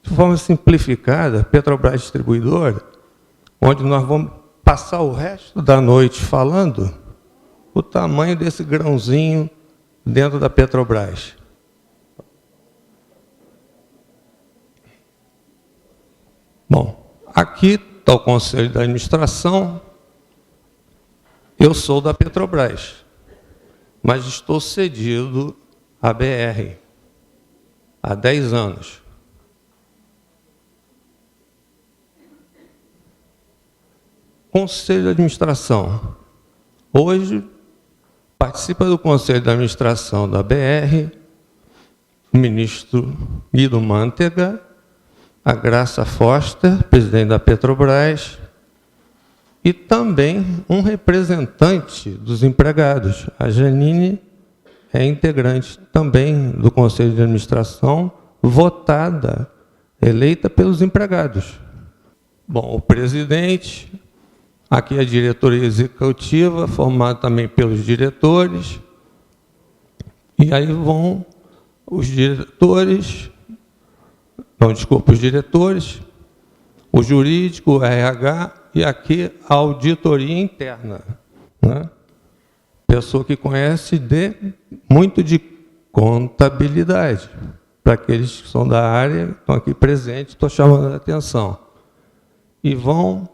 de forma simplificada, Petrobras Distribuidora, onde nós vamos passar o resto da noite falando o tamanho desse grãozinho dentro da Petrobras. Bom, aqui está o Conselho de Administração. Eu sou da Petrobras, mas estou cedido à BR há 10 anos. Conselho de Administração. Hoje, participa do Conselho de Administração da BR o ministro Guido Mantega, a Graça Foster, presidente da Petrobras, e também um representante dos empregados. A Janine é integrante também do Conselho de Administração, votada, eleita pelos empregados. Bom, o presidente, aqui a diretoria executiva, formada também pelos diretores, e aí vão os diretores, não, desculpa, os diretores, o jurídico, o RH, e aqui a auditoria interna, né? Pessoa que conhece muito de contabilidade. Para aqueles que são da área, estão aqui presentes, estou chamando a atenção. E vão,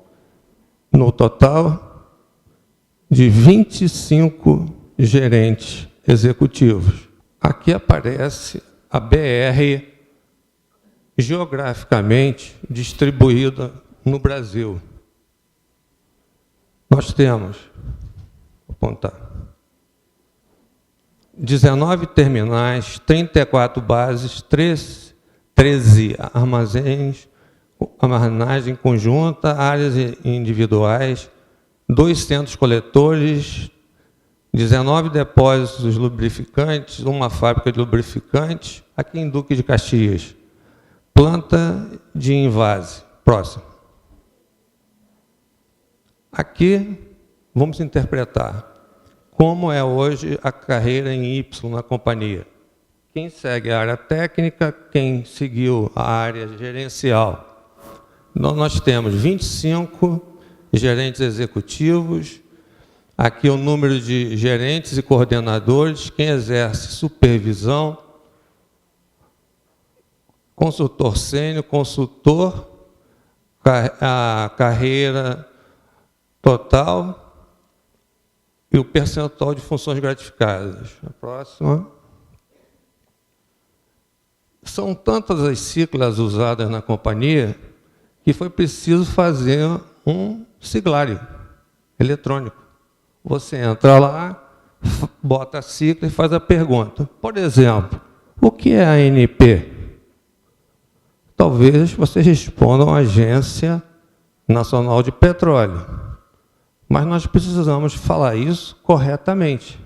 no total, de 25 gerentes executivos. Aqui aparece a BR geograficamente distribuída no Brasil. Nós temos, vou apontar, 19 terminais, 34 bases, 13 armazéns, armazenagem conjunta, áreas individuais, 2 centros coletores, 19 depósitos lubrificantes, uma fábrica de lubrificantes, aqui em Duque de Caxias. Planta de invase. Próximo. Aqui vamos interpretar como é hoje a carreira em Y na companhia. Quem segue a área técnica, quem seguiu a área gerencial. Então, nós temos 25 gerentes executivos, aqui o número de gerentes e coordenadores, quem exerce supervisão, consultor sênior, consultor, a carreira total e o percentual de funções gratificadas. A próxima. São tantas as siglas usadas na companhia que foi preciso fazer um siglário eletrônico. Você entra lá, bota a sigla e faz a pergunta. Por exemplo, o que é a ANP? Talvez vocês respondam Agência Nacional de Petróleo, mas nós precisamos falar isso corretamente.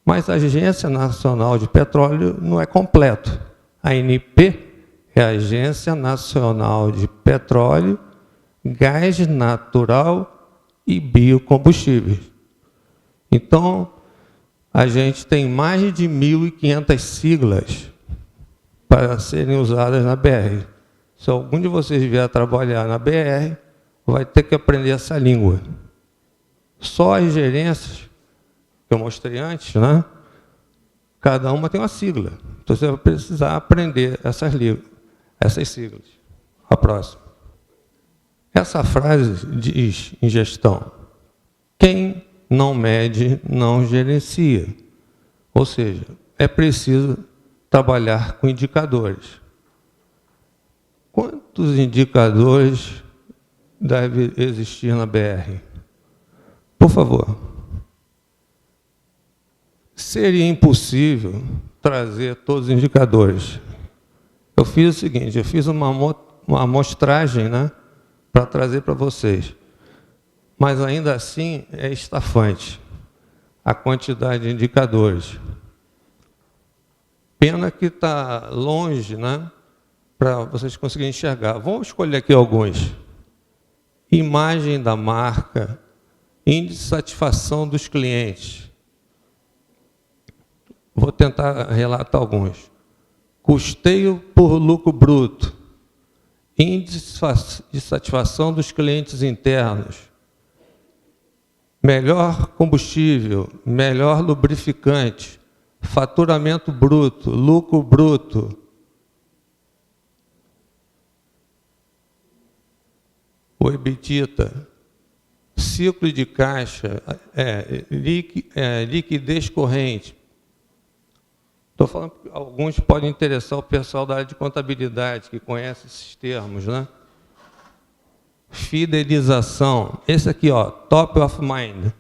Mas a Agência Nacional de Petróleo não é completo. A ANP é a Agência Nacional de Petróleo, Gás Natural e Biocombustíveis. Então, a gente tem mais de 1.500 siglas para serem usadas na BR. Se algum de vocês vier trabalhar na BR, vai ter que aprender essa língua. Só as gerências, que eu mostrei antes, né? Cada uma tem uma sigla. Então, você vai precisar aprender essas siglas. A próxima. Essa frase diz, em gestão, quem não mede, não gerencia. Ou seja, é preciso trabalhar com indicadores. Quantos indicadores deve existir na BR? Por favor. Seria impossível trazer todos os indicadores. Eu fiz o seguinte, eu fiz uma amostragem, né, para trazer para vocês. Mas ainda assim é estafante a quantidade de indicadores. Pena que está longe, né, para vocês conseguirem enxergar. Vamos escolher aqui alguns. Imagem da marca, índice de satisfação dos clientes. Vou tentar relatar alguns. Custeio por lucro bruto, índice de satisfação dos clientes internos, melhor combustível, melhor lubrificante, faturamento bruto, lucro bruto, o EBITDA, ciclo de caixa, liquidez corrente. Estou falando que alguns podem interessar o pessoal da área de contabilidade, que conhece esses termos, né? Fidelização. Esse aqui, ó, top of mind.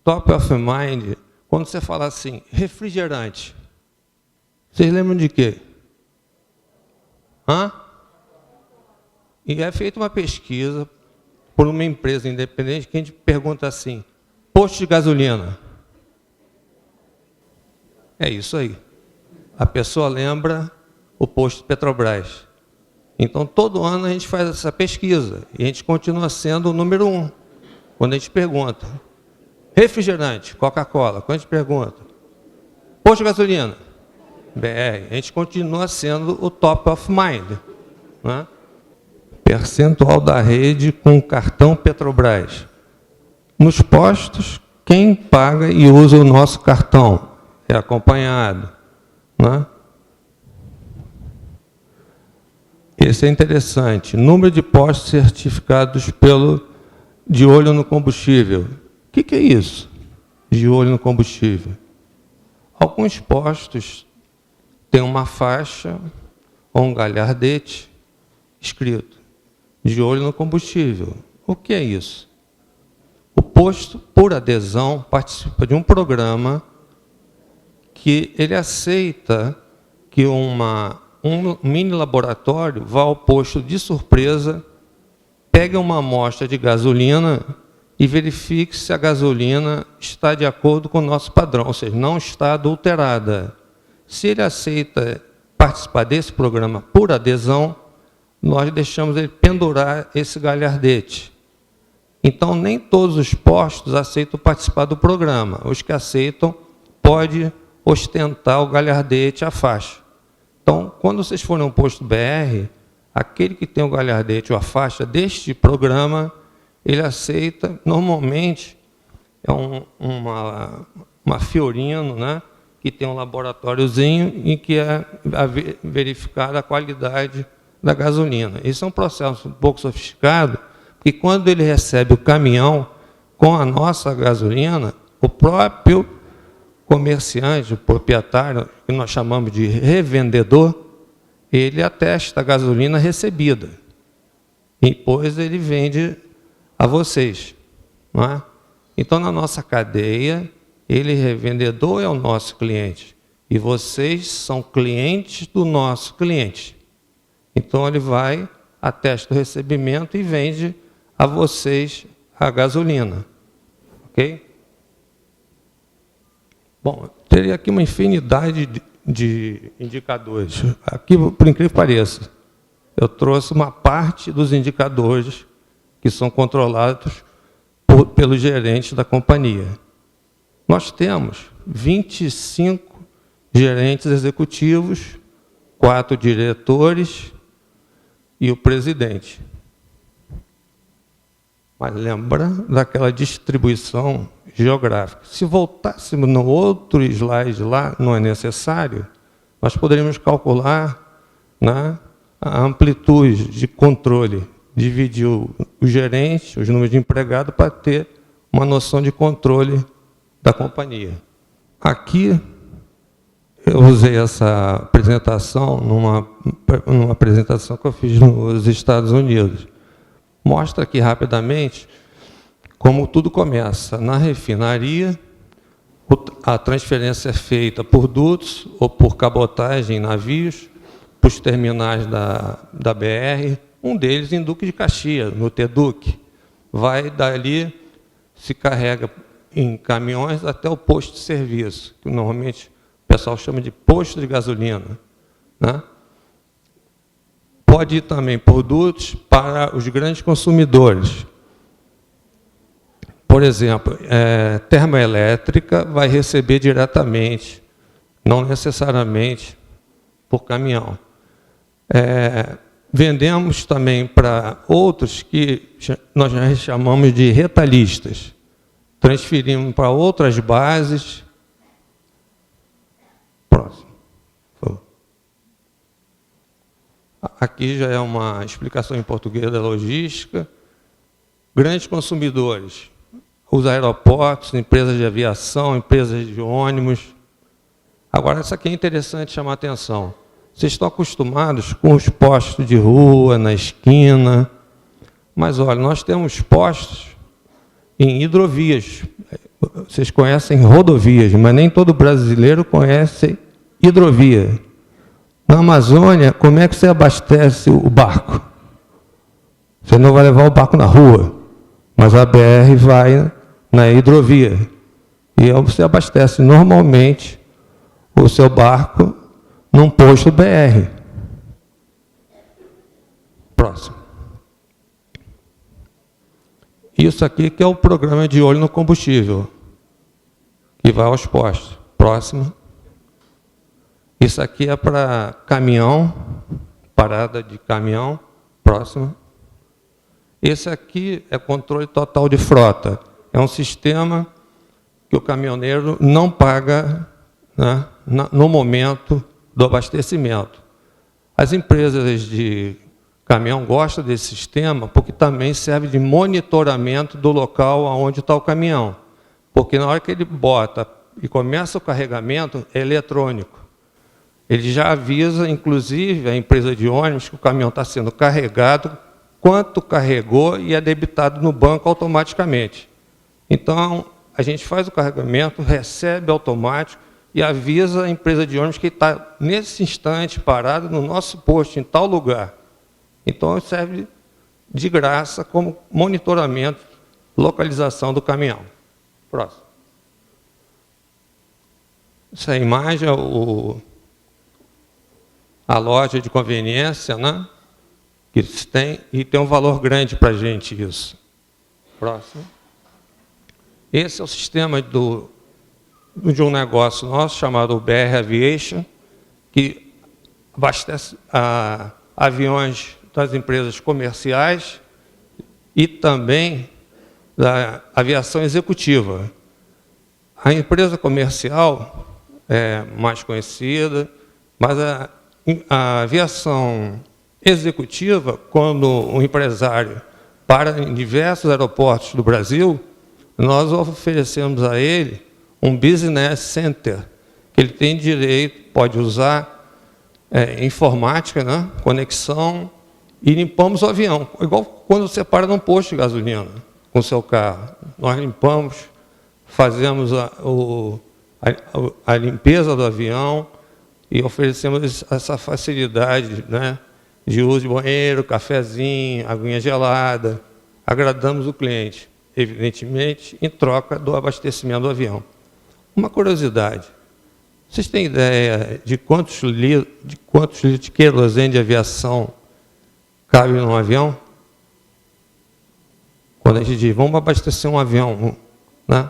Top of mind, quando você fala assim, refrigerante, vocês lembram de quê? Hã? E é feita uma pesquisa por uma empresa independente que a gente pergunta assim, posto de gasolina. É isso aí. A pessoa lembra o posto Petrobras. Então, todo ano a gente faz essa pesquisa e a gente continua sendo o número 1. Quando a gente pergunta, refrigerante, Coca-Cola, quando a gente pergunta, posto de gasolina, BR, a gente continua sendo o top of mind, né? Percentual da rede com cartão Petrobras. Nos postos, quem paga e usa o nosso cartão? é acompanhado, né? Esse é interessante. Número de postos certificados de olho no combustível. O que é isso? De olho no combustível. Alguns postos têm uma faixa ou um galhardete escrito de olho no combustível. O que é isso? O posto, por adesão, participa de um programa que ele aceita que um mini laboratório vá ao posto de surpresa, pegue uma amostra de gasolina e verifique se a gasolina está de acordo com o nosso padrão, ou seja, não está adulterada. Se ele aceita participar desse programa por adesão, nós deixamos ele pendurar esse galhardete. Então, nem todos os postos aceitam participar do programa. Os que aceitam podem ostentar o galhardete, a faixa. Então, quando vocês forem a um posto BR, aquele que tem o galhardete ou a faixa deste programa, ele aceita, normalmente, é uma Fiorino, né, que tem um laboratóriozinho em que é verificada a qualidade da gasolina. Isso é um processo um pouco sofisticado, porque quando ele recebe o caminhão com a nossa gasolina, o próprio comerciante, o proprietário, que nós chamamos de revendedor, ele atesta a gasolina recebida. E depois ele vende a vocês. Não é? Então, na nossa cadeia, ele, revendedor, é o nosso cliente. E vocês são clientes do nosso cliente. Então, ele vai, atesta o recebimento e vende a vocês a gasolina. Ok? Bom, teria aqui uma infinidade de indicadores. Aqui, por incrível que pareça, eu trouxe uma parte dos indicadores que são controlados pelo gerente da companhia. Nós temos 25 gerentes executivos, 4 diretores e o presidente. Mas lembra daquela distribuição geográfica. Se voltássemos no outro slide lá, não é necessário, nós poderíamos calcular, né, a amplitude de controle, dividir o gerente, os números de empregado, para ter uma noção de controle da companhia. Aqui, eu usei essa apresentação numa apresentação que eu fiz nos Estados Unidos. Mostra aqui rapidamente como tudo começa. Na refinaria, a transferência é feita por dutos ou por cabotagem em navios, para os terminais da BR, um deles em Duque de Caxias, no Teduc. Vai dali, se carrega em caminhões até o posto de serviço, que normalmente o pessoal chama de posto de gasolina, né? Pode ir também por dutos para os grandes consumidores. Por exemplo, termoelétrica vai receber diretamente, não necessariamente por caminhão. Vendemos também para outros que nós já chamamos de retalhistas. Transferimos para outras bases. Próximo. Aqui já é uma explicação em português da logística. Grandes consumidores, os aeroportos, empresas de aviação, empresas de ônibus. Agora, isso aqui é interessante chamar a atenção. Vocês estão acostumados com os postos de rua, na esquina, mas, olha, nós temos postos em hidrovias. Vocês conhecem rodovias, mas nem todo brasileiro conhece hidrovia. Na Amazônia, como é que você abastece o barco? Você não vai levar o barco na rua, mas a BR vai na hidrovia. E você abastece normalmente o seu barco num posto BR. Próximo. Isso aqui que é o programa de olho no combustível, que vai aos postos. Próximo. Isso aqui é para caminhão, parada de caminhão. Próximo. Esse aqui é controle total de frota. É um sistema que o caminhoneiro não paga né, no momento do abastecimento. As empresas de caminhão gostam desse sistema porque também serve de monitoramento do local onde está o caminhão. Porque na hora que ele bota e começa o carregamento, é eletrônico. Ele já avisa, inclusive, a empresa de ônibus que o caminhão está sendo carregado, quanto carregou e é debitado no banco automaticamente. Então, a gente faz o carregamento, recebe automático e avisa a empresa de ônibus que está, nesse instante, parado no nosso posto, em tal lugar. Então, serve de graça como monitoramento, localização do caminhão. Próximo. Essa imagem é a loja de conveniência, né? Que eles têm, e tem um valor grande para a gente isso. Próximo. Esse é o sistema de um negócio nosso chamado BR Aviation, que abastece aviões das empresas comerciais e também da aviação executiva. A empresa comercial é mais conhecida, mas a aviação executiva, quando um empresário para em diversos aeroportos do Brasil, nós oferecemos a ele um business center, que ele tem direito, pode usar informática, né, conexão, e limpamos o avião, igual quando você para num posto de gasolina com o seu carro. Nós limpamos, fazemos a limpeza do avião e oferecemos essa facilidade, né, de uso de banheiro, cafezinho, aguinha gelada. Agradamos o cliente, evidentemente, em troca do abastecimento do avião. Uma curiosidade, vocês têm ideia de quantos litros de querosene de aviação cabe num avião? Quando a gente diz, vamos abastecer um avião, né?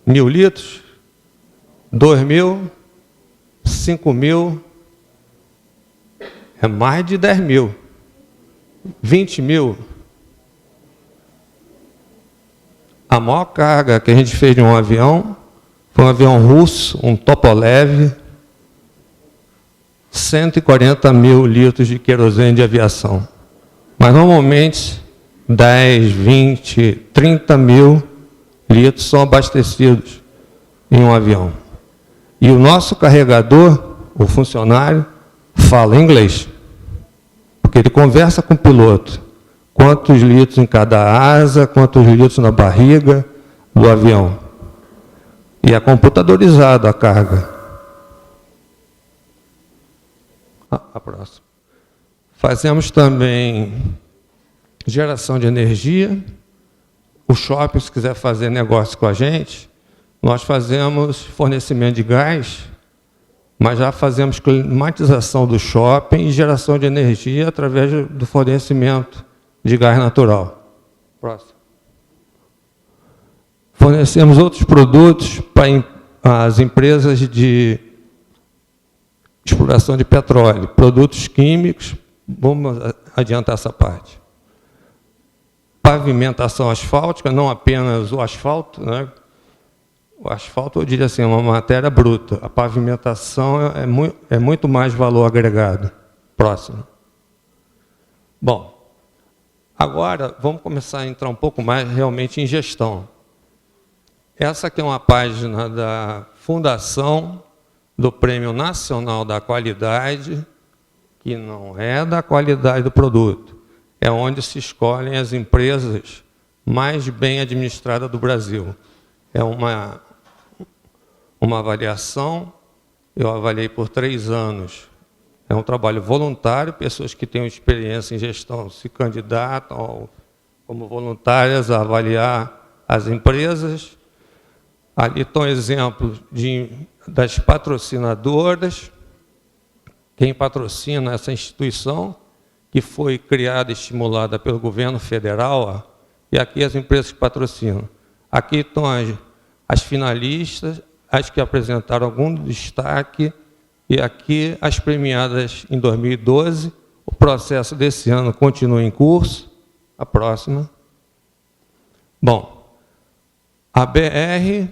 1.000 litros? 2.000? 5.000? É mais de 10.000. 20.000? A maior carga que a gente fez de um avião foi um avião russo, um Tupolev, 140.000 litros de querosene de aviação. Mas, normalmente, 10, 20, 30.000 litros são abastecidos em um avião. E o nosso carregador, o funcionário, fala inglês, porque ele conversa com o piloto. Quantos litros em cada asa, quantos litros na barriga do avião. E é computadorizado a carga. A próxima. Fazemos também geração de energia. O shopping, se quiser fazer negócio com a gente, nós fazemos fornecimento de gás, mas já fazemos climatização do shopping e geração de energia através do fornecimento de gás natural. Próximo. Fornecemos outros produtos para as empresas de exploração de petróleo, produtos químicos, vamos adiantar essa parte. Pavimentação asfáltica, não apenas o asfalto, né? O asfalto, eu diria assim, é uma matéria bruta. A pavimentação é muito mais valor agregado. Próximo. Bom, agora vamos começar a entrar um pouco mais realmente em gestão. Essa aqui é uma página da Fundação do Prêmio Nacional da Qualidade, que não é da qualidade do produto, é onde se escolhem as empresas mais bem administradas do Brasil. É uma avaliação, eu avaliei por 3 anos. É um trabalho voluntário, pessoas que têm experiência em gestão se candidatam como voluntárias a avaliar as empresas. Ali estão exemplos das patrocinadoras, quem patrocina essa instituição, que foi criada e estimulada pelo governo federal, e aqui as empresas que patrocinam. Aqui estão as finalistas, as que apresentaram algum destaque, e aqui as premiadas em 2012. O processo desse ano continua em curso. A próxima. Bom, A BR,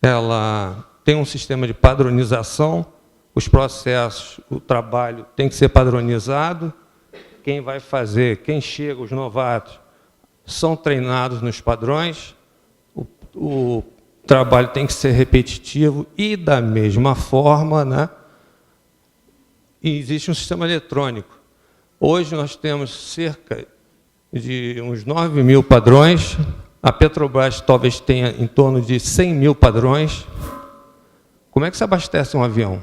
ela tem um sistema de padronização, os processos, o trabalho tem que ser padronizado, quem vai fazer, quem chega, os novatos, são treinados nos padrões, o trabalho tem que ser repetitivo e, da mesma forma, né, existe um sistema eletrônico. Hoje nós temos cerca de uns 9.000 padrões, a Petrobras talvez tenha em torno de 100.000 padrões. Como é que se abastece um avião?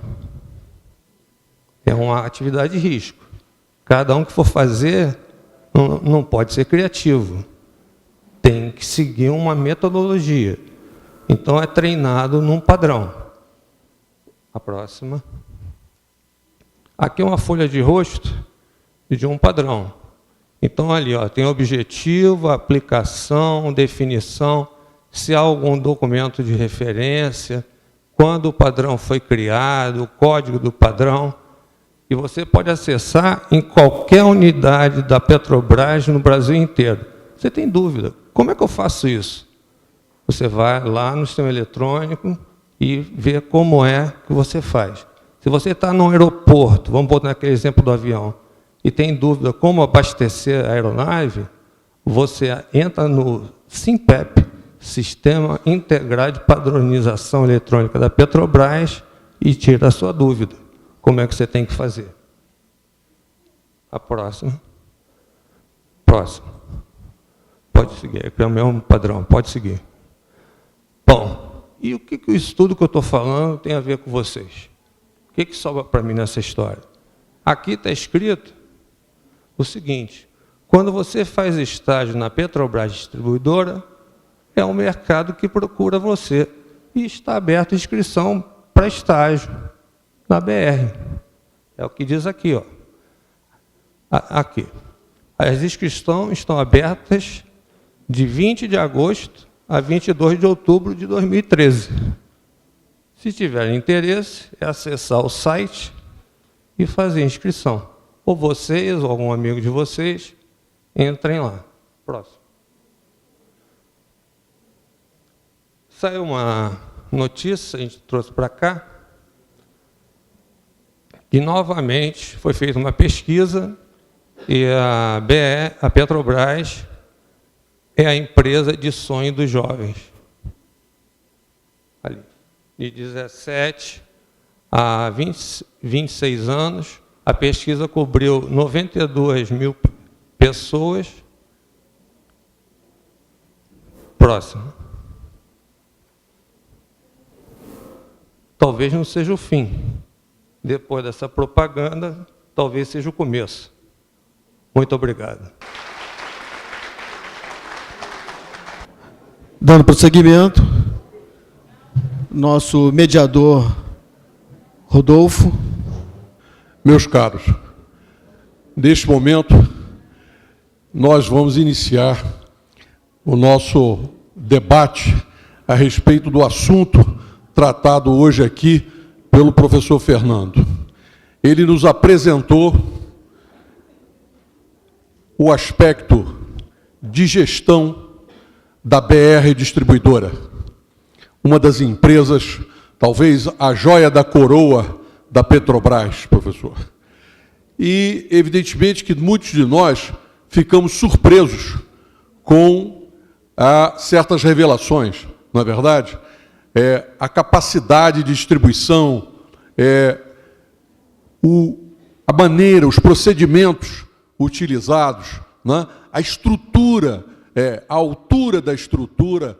É uma atividade de risco. Cada um que for fazer não pode ser criativo. Tem que seguir uma metodologia. Então, é treinado num padrão. A próxima. Aqui é uma folha de rosto de um padrão. Então, ali tem objetivo, aplicação, definição, se há algum documento de referência, quando o padrão foi criado, o código do padrão. E você pode acessar em qualquer unidade da Petrobras no Brasil inteiro. Você tem dúvida? Como é que eu faço isso? Você vai lá no sistema eletrônico e vê como é que você faz. Se você está num aeroporto, vamos botar naquele exemplo do avião, e tem dúvida como abastecer a aeronave, você entra no SINPEP, Sistema Integrado de Padronização Eletrônica da Petrobras, e tira a sua dúvida. Como é que você tem que fazer? A próxima. Próxima. Pode seguir, é o mesmo padrão, pode seguir. Bom, e o que o estudo que eu estou falando tem a ver com vocês? O que sobra para mim nessa história? Aqui está escrito o seguinte: quando você faz estágio na Petrobras Distribuidora, é um mercado que procura você e está aberta a inscrição para estágio na BR. É o que diz aqui, ó. Aqui. As inscrições estão abertas de 20 de agosto a 22 de outubro de 2013. Se tiver interesse, é acessar o site e fazer a inscrição. Ou vocês, ou algum amigo de vocês, entrem lá. Próximo. Saiu uma notícia, a gente trouxe para cá, que novamente foi feita uma pesquisa e a Petrobras é a empresa de sonho dos jovens. Ali, de 17 a 26 anos, a pesquisa cobriu 92.000 pessoas. Próximo. Talvez não seja o fim. Depois dessa propaganda, talvez seja o começo. Muito obrigado. Dando prosseguimento, nosso mediador Rodolfo. Meus caros, neste momento, nós vamos iniciar o nosso debate a respeito do assunto tratado hoje aqui pelo professor Fernando. Ele nos apresentou o aspecto de gestão da BR Distribuidora, uma das empresas, talvez a joia da coroa da Petrobras, professor. E, evidentemente, que muitos de nós ficamos surpresos com certas revelações, não é verdade? A capacidade de distribuição, a maneira, os procedimentos utilizados, né? A estrutura, a altura da estrutura,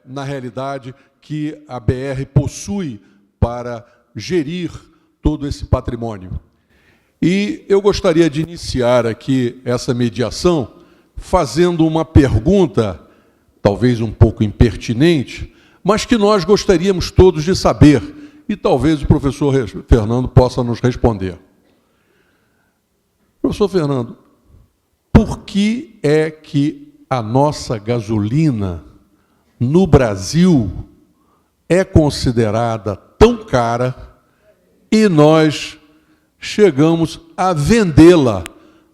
na realidade, que a BR possui para gerir todo esse patrimônio. E eu gostaria de iniciar aqui essa mediação fazendo uma pergunta, talvez um pouco impertinente, mas que nós gostaríamos todos de saber, e talvez o professor Fernando possa nos responder. Professor Fernando, por que é que a nossa gasolina no Brasil é considerada tão cara e nós chegamos a vendê-la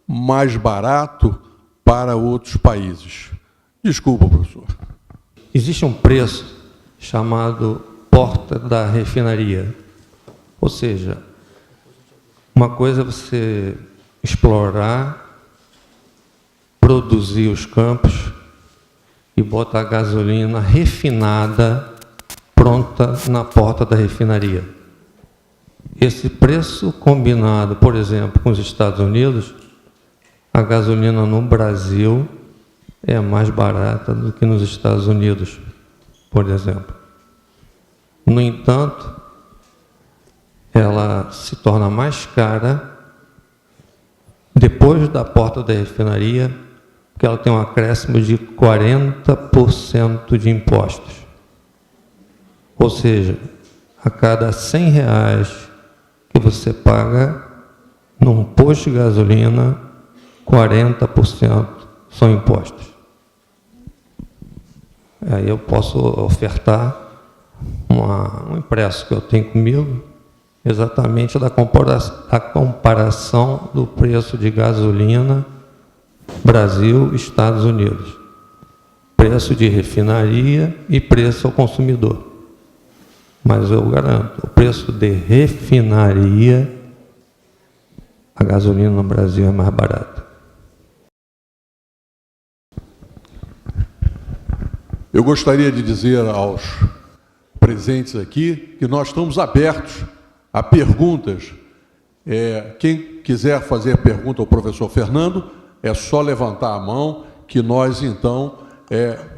mais barato para outros países? Desculpa, professor. existe um preço chamado porta da refinaria. Ou seja, uma coisa é você explorar, produzir os campos e botar gasolina refinada, pronta na porta da refinaria. Esse preço combinado, por exemplo, com os Estados Unidos, a gasolina no Brasil é mais barata do que nos Estados Unidos, por exemplo. No entanto, ela se torna mais cara depois da porta da refinaria, porque ela tem um acréscimo de 40% de impostos. Ou seja, a cada R$100 que você paga num posto de gasolina, 40% são impostos. Aí eu posso ofertar um impresso que eu tenho comigo, exatamente da comparação do preço de gasolina Brasil e Estados Unidos. Preço de refinaria e preço ao consumidor. Mas eu garanto, o preço de refinaria, a gasolina no Brasil é mais barata. Eu gostaria de dizer aos presentes aqui que nós estamos abertos a perguntas. Quem quiser fazer pergunta ao professor Fernando, é só levantar a mão que nós, então,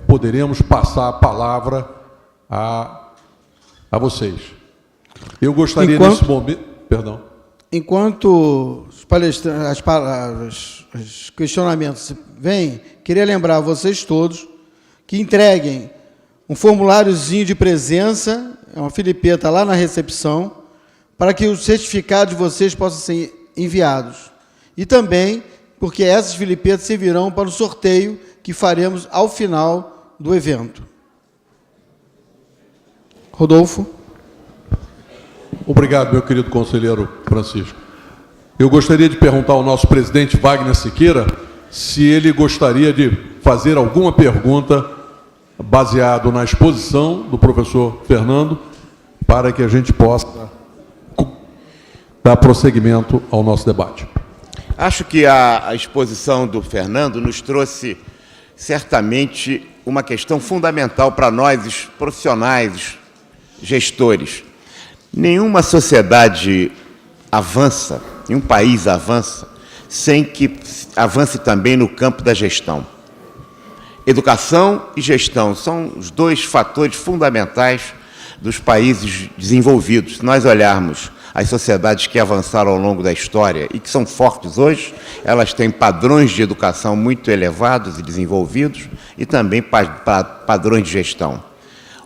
poderemos passar a palavra a vocês. Eu gostaria nesse momento... Perdão. Enquanto os questionamentos vêm, queria lembrar a vocês todos que entreguem um formuláriozinho de presença, uma filipeta lá na recepção, para que os certificados de vocês possam ser enviados. E também porque essas filipetas servirão para o sorteio que faremos ao final do evento. Rodolfo. Obrigado, meu querido conselheiro Francisco. Eu gostaria de perguntar ao nosso presidente Wagner Siqueira se ele gostaria de fazer alguma pergunta baseado na exposição do professor Fernando, para que a gente possa dar prosseguimento ao nosso debate. Acho que a exposição do Fernando nos trouxe, certamente, uma questão fundamental para nós, os profissionais, gestores. Nenhuma sociedade avança, nenhum país avança, sem que avance também no campo da gestão. Educação e gestão são os dois fatores fundamentais dos países desenvolvidos. Se nós olharmos as sociedades que avançaram ao longo da história e que são fortes hoje, elas têm padrões de educação muito elevados e desenvolvidos e também padrões de gestão.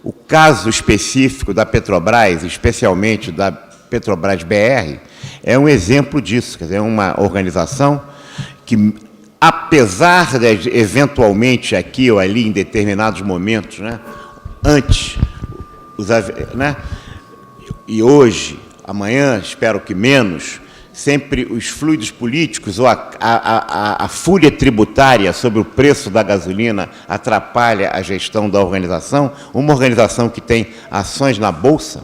O caso específico da Petrobras, especialmente da Petrobras BR, é um exemplo disso. Quer dizer, é uma organização que, apesar de, eventualmente, aqui ou ali, em determinados momentos, antes, e hoje, amanhã, espero que menos, sempre os fluidos políticos ou a fúria tributária sobre o preço da gasolina atrapalha a gestão da organização. Uma organização que tem ações na Bolsa,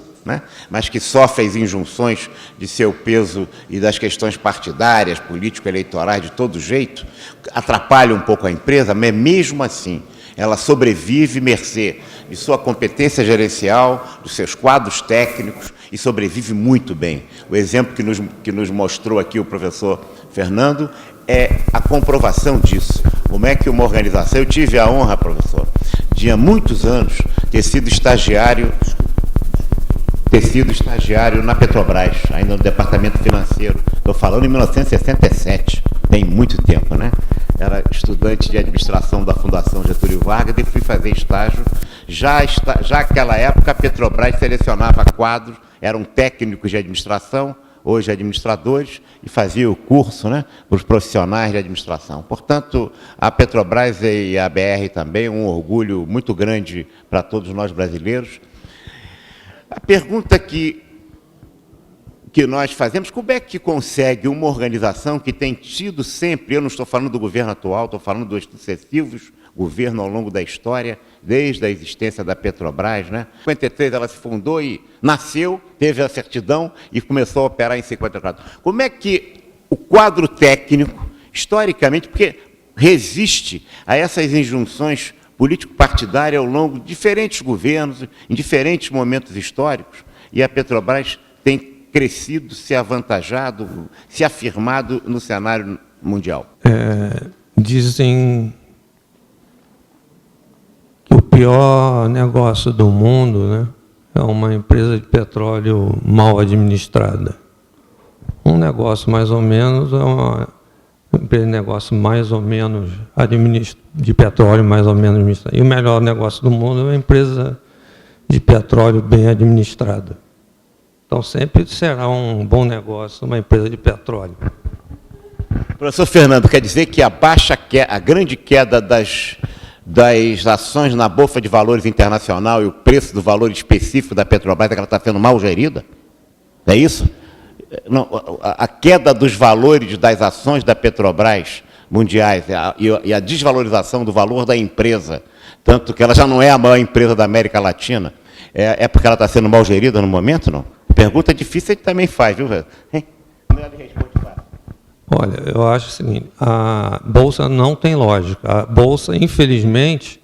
mas que sofre as injunções de seu peso e das questões partidárias, político-eleitorais, de todo jeito, atrapalha um pouco a empresa, mas mesmo assim ela sobrevive mercê de sua competência gerencial, dos seus quadros técnicos, e sobrevive muito bem. O exemplo que nos mostrou aqui o professor Fernando é a comprovação disso. Como é que uma organização... Eu tive a honra, professor, de há muitos anos ter sido estagiário na Petrobras, ainda no departamento financeiro. Estou falando em 1967, tem muito tempo, Era estudante de administração da Fundação Getúlio Vargas e fui fazer estágio. Já naquela época, a Petrobras selecionava quadros, eram técnicos de administração, hoje administradores, e fazia o curso para os profissionais de administração. Portanto, a Petrobras e a BR também, um orgulho muito grande para todos nós brasileiros. A pergunta que nós fazemos, como é que consegue uma organização que tem tido sempre, eu não estou falando do governo atual, estou falando dos sucessivos governos ao longo da história, desde a existência da Petrobras, né? Em 53 ela se fundou e nasceu, teve a certidão e começou a operar em 54. Como é que o quadro técnico, historicamente, porque resiste a essas injunções político-partidárias ao longo de diferentes governos, em diferentes momentos históricos, e a Petrobras tem crescido, se avantajado, se afirmado no cenário mundial? Dizem que o pior negócio do mundo, né, é uma empresa de petróleo mal administrada. Um negócio mais ou menos é uma empresa de negócio mais ou menos de petróleo mais ou menos administrada. E o melhor negócio do mundo é uma empresa de petróleo bem administrada. Então sempre será um bom negócio uma empresa de petróleo. Professor Fernando, quer dizer que a grande queda das ações na Bolsa de Valores Internacional e o preço do valor específico da Petrobras é que ela está sendo mal gerida? É isso? Não, a queda dos valores das ações da Petrobras mundiais e a desvalorização do valor da empresa, tanto que ela já não é a maior empresa da América Latina, é porque ela está sendo mal gerida no momento, não? Pergunta difícil ele também faz, viu, velho? Olha, eu acho o seguinte, a Bolsa não tem lógica. A Bolsa, infelizmente,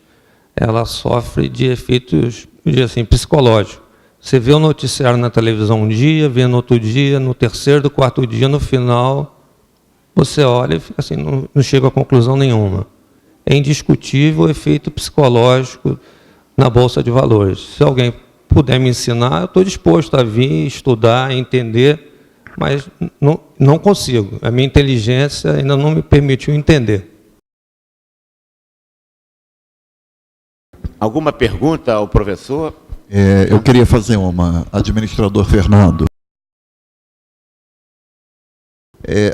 ela sofre de efeitos assim, psicológicos. Você vê o noticiário na televisão um dia, vê no outro dia, no terceiro, do quarto dia, no final, você olha e fica assim, não chega a conclusão nenhuma. É indiscutível o efeito psicológico na Bolsa de Valores. Se alguém puder me ensinar, eu estou disposto a vir, estudar, entender, mas não consigo. A minha inteligência ainda não me permitiu entender. Alguma pergunta ao professor? Eu queria fazer uma, administrador Fernando.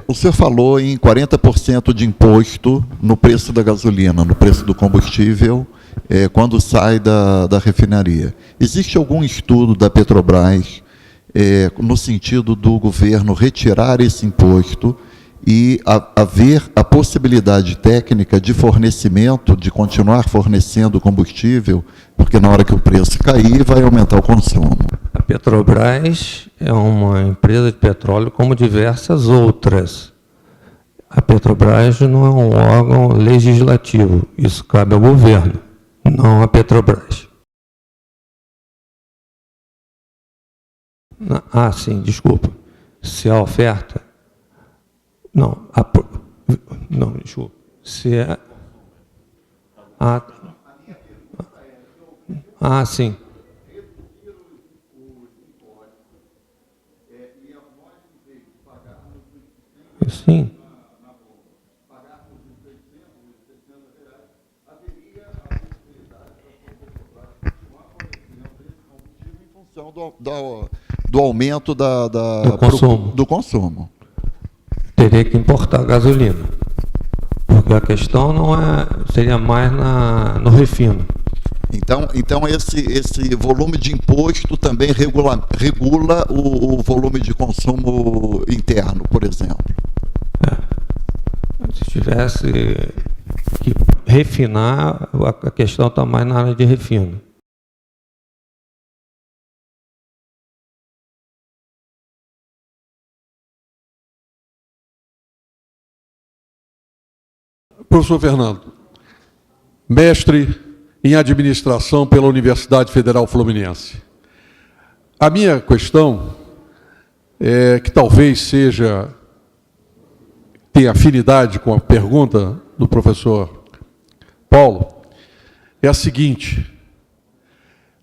O senhor falou em 40% de imposto no preço da gasolina, no preço do combustível, quando sai da refinaria. Existe algum estudo da Petrobras no sentido do governo retirar esse imposto e haver a possibilidade técnica de fornecimento, de continuar fornecendo combustível, porque na hora que o preço cair, vai aumentar o consumo? A Petrobras é uma empresa de petróleo como diversas outras. A Petrobras não é um órgão legislativo, isso cabe ao governo, não à Petrobras. Ah, sim, desculpa. Se a oferta... Não, desculpa. Se é... sim. Sim. Do aumento do consumo. Teria que importar gasolina, porque a questão não seria mais no refino. Então esse volume de imposto também regula o volume de consumo interno, por exemplo. Se tivesse que refinar, a questão está mais na área de refino. Professor Fernando, mestre em administração pela Universidade Federal Fluminense. A minha questão é que talvez tenha afinidade com a pergunta do professor Paulo, é a seguinte: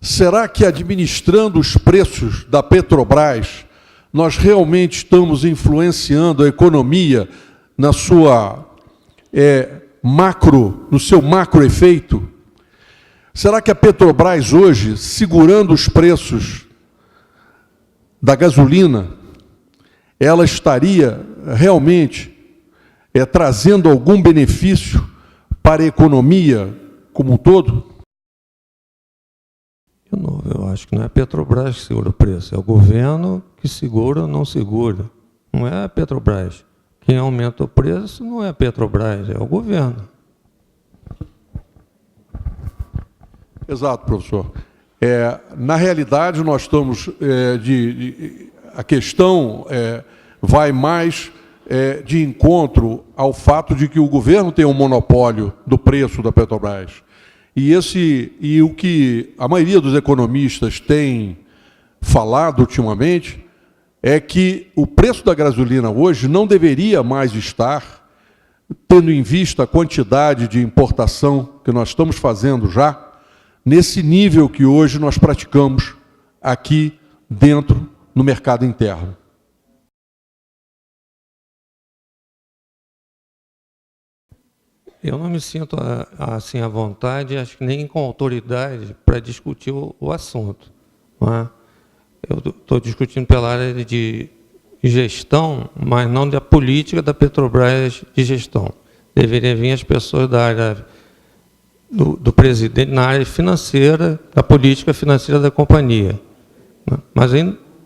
será que administrando os preços da Petrobras, nós realmente estamos influenciando a economia na sua no seu macroefeito? Será que a Petrobras hoje, segurando os preços da gasolina, ela estaria realmente trazendo algum benefício para a economia como um todo? Eu acho que não é a Petrobras que segura o preço, é o governo que segura ou não segura. Não é a Petrobras. Quem aumenta o preço não é a Petrobras, é o governo. Exato, professor. Na realidade, nós estamos... a questão vai mais de encontro ao fato de que o governo tem um monopólio do preço da Petrobras. E o que a maioria dos economistas tem falado ultimamente é que o preço da gasolina hoje não deveria mais estar, tendo em vista a quantidade de importação que nós estamos fazendo já, nesse nível que hoje nós praticamos aqui dentro no mercado interno. Eu não me sinto assim à vontade, acho que nem com autoridade para discutir o assunto. Não é? Eu estou discutindo pela área de gestão, mas não da política da Petrobras de gestão. Deveriam vir as pessoas da área do presidente na área financeira, da política financeira da companhia. Mas,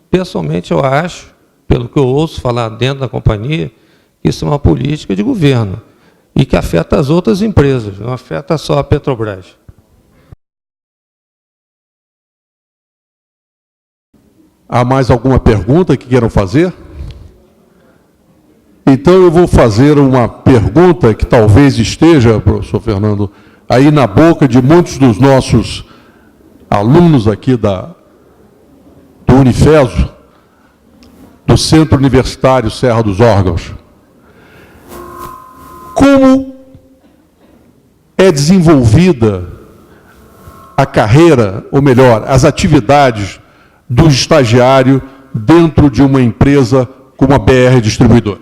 pessoalmente, eu acho, pelo que eu ouço falar dentro da companhia, que isso é uma política de governo e que afeta as outras empresas, não afeta só a Petrobras. Há mais alguma pergunta que queiram fazer? Então, eu vou fazer uma pergunta que talvez esteja, professor Fernando, aí na boca de muitos dos nossos alunos aqui do Unifeso, do Centro Universitário Serra dos Órgãos. Como é desenvolvida a carreira, ou melhor, as atividades do estagiário dentro de uma empresa como a BR Distribuidora?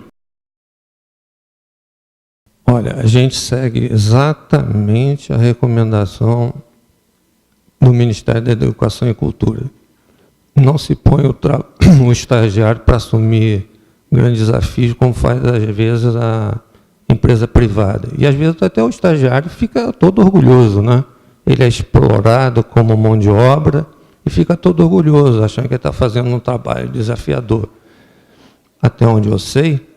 Olha, a gente segue exatamente a recomendação do Ministério da Educação e Cultura. Não se põe o estagiário para assumir grandes desafios, como faz, às vezes, a empresa privada. E, às vezes, até o estagiário fica todo orgulhoso, né? Ele é explorado como mão de obra e fica todo orgulhoso, achando que ele está fazendo um trabalho desafiador. Até onde eu sei,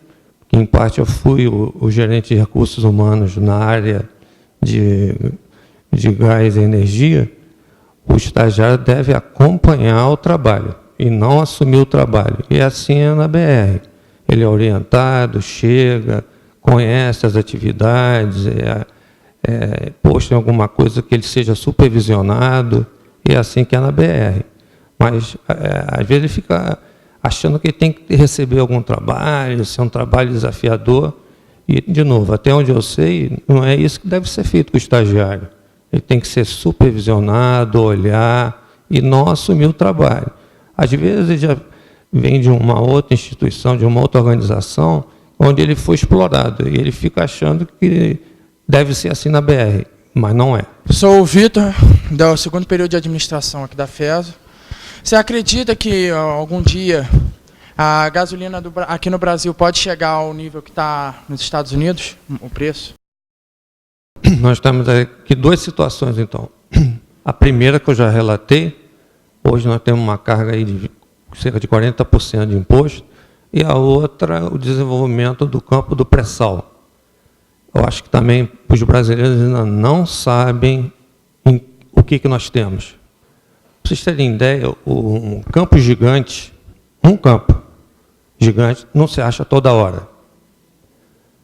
que, em parte, eu fui o gerente de recursos humanos na área de gás e energia, o estagiário deve acompanhar o trabalho e não assumir o trabalho. E assim é na BR. Ele é orientado, chega, conhece as atividades, posta em alguma coisa que ele seja supervisionado, e é assim que é na BR. Mas, às vezes, ele fica achando que ele tem que receber algum trabalho, ser um trabalho desafiador. E, de novo, até onde eu sei, não é isso que deve ser feito com o estagiário. Ele tem que ser supervisionado, olhar e não assumir o trabalho. Às vezes, ele já vem de uma outra instituição, de uma outra organização, onde ele foi explorado. E ele fica achando que deve ser assim na BR, mas não é. Sou o Vitor, do segundo período de administração aqui da FESO. Você acredita que algum dia a gasolina aqui no Brasil pode chegar ao nível que está nos Estados Unidos, o preço? Nós temos aqui duas situações, então. A primeira, que eu já relatei, hoje nós temos uma carga aí de cerca de 40% de imposto, e a outra, o desenvolvimento do campo do pré-sal. Eu acho que também os brasileiros ainda não sabem o que nós temos. Para vocês terem ideia, um campo gigante não se acha toda hora.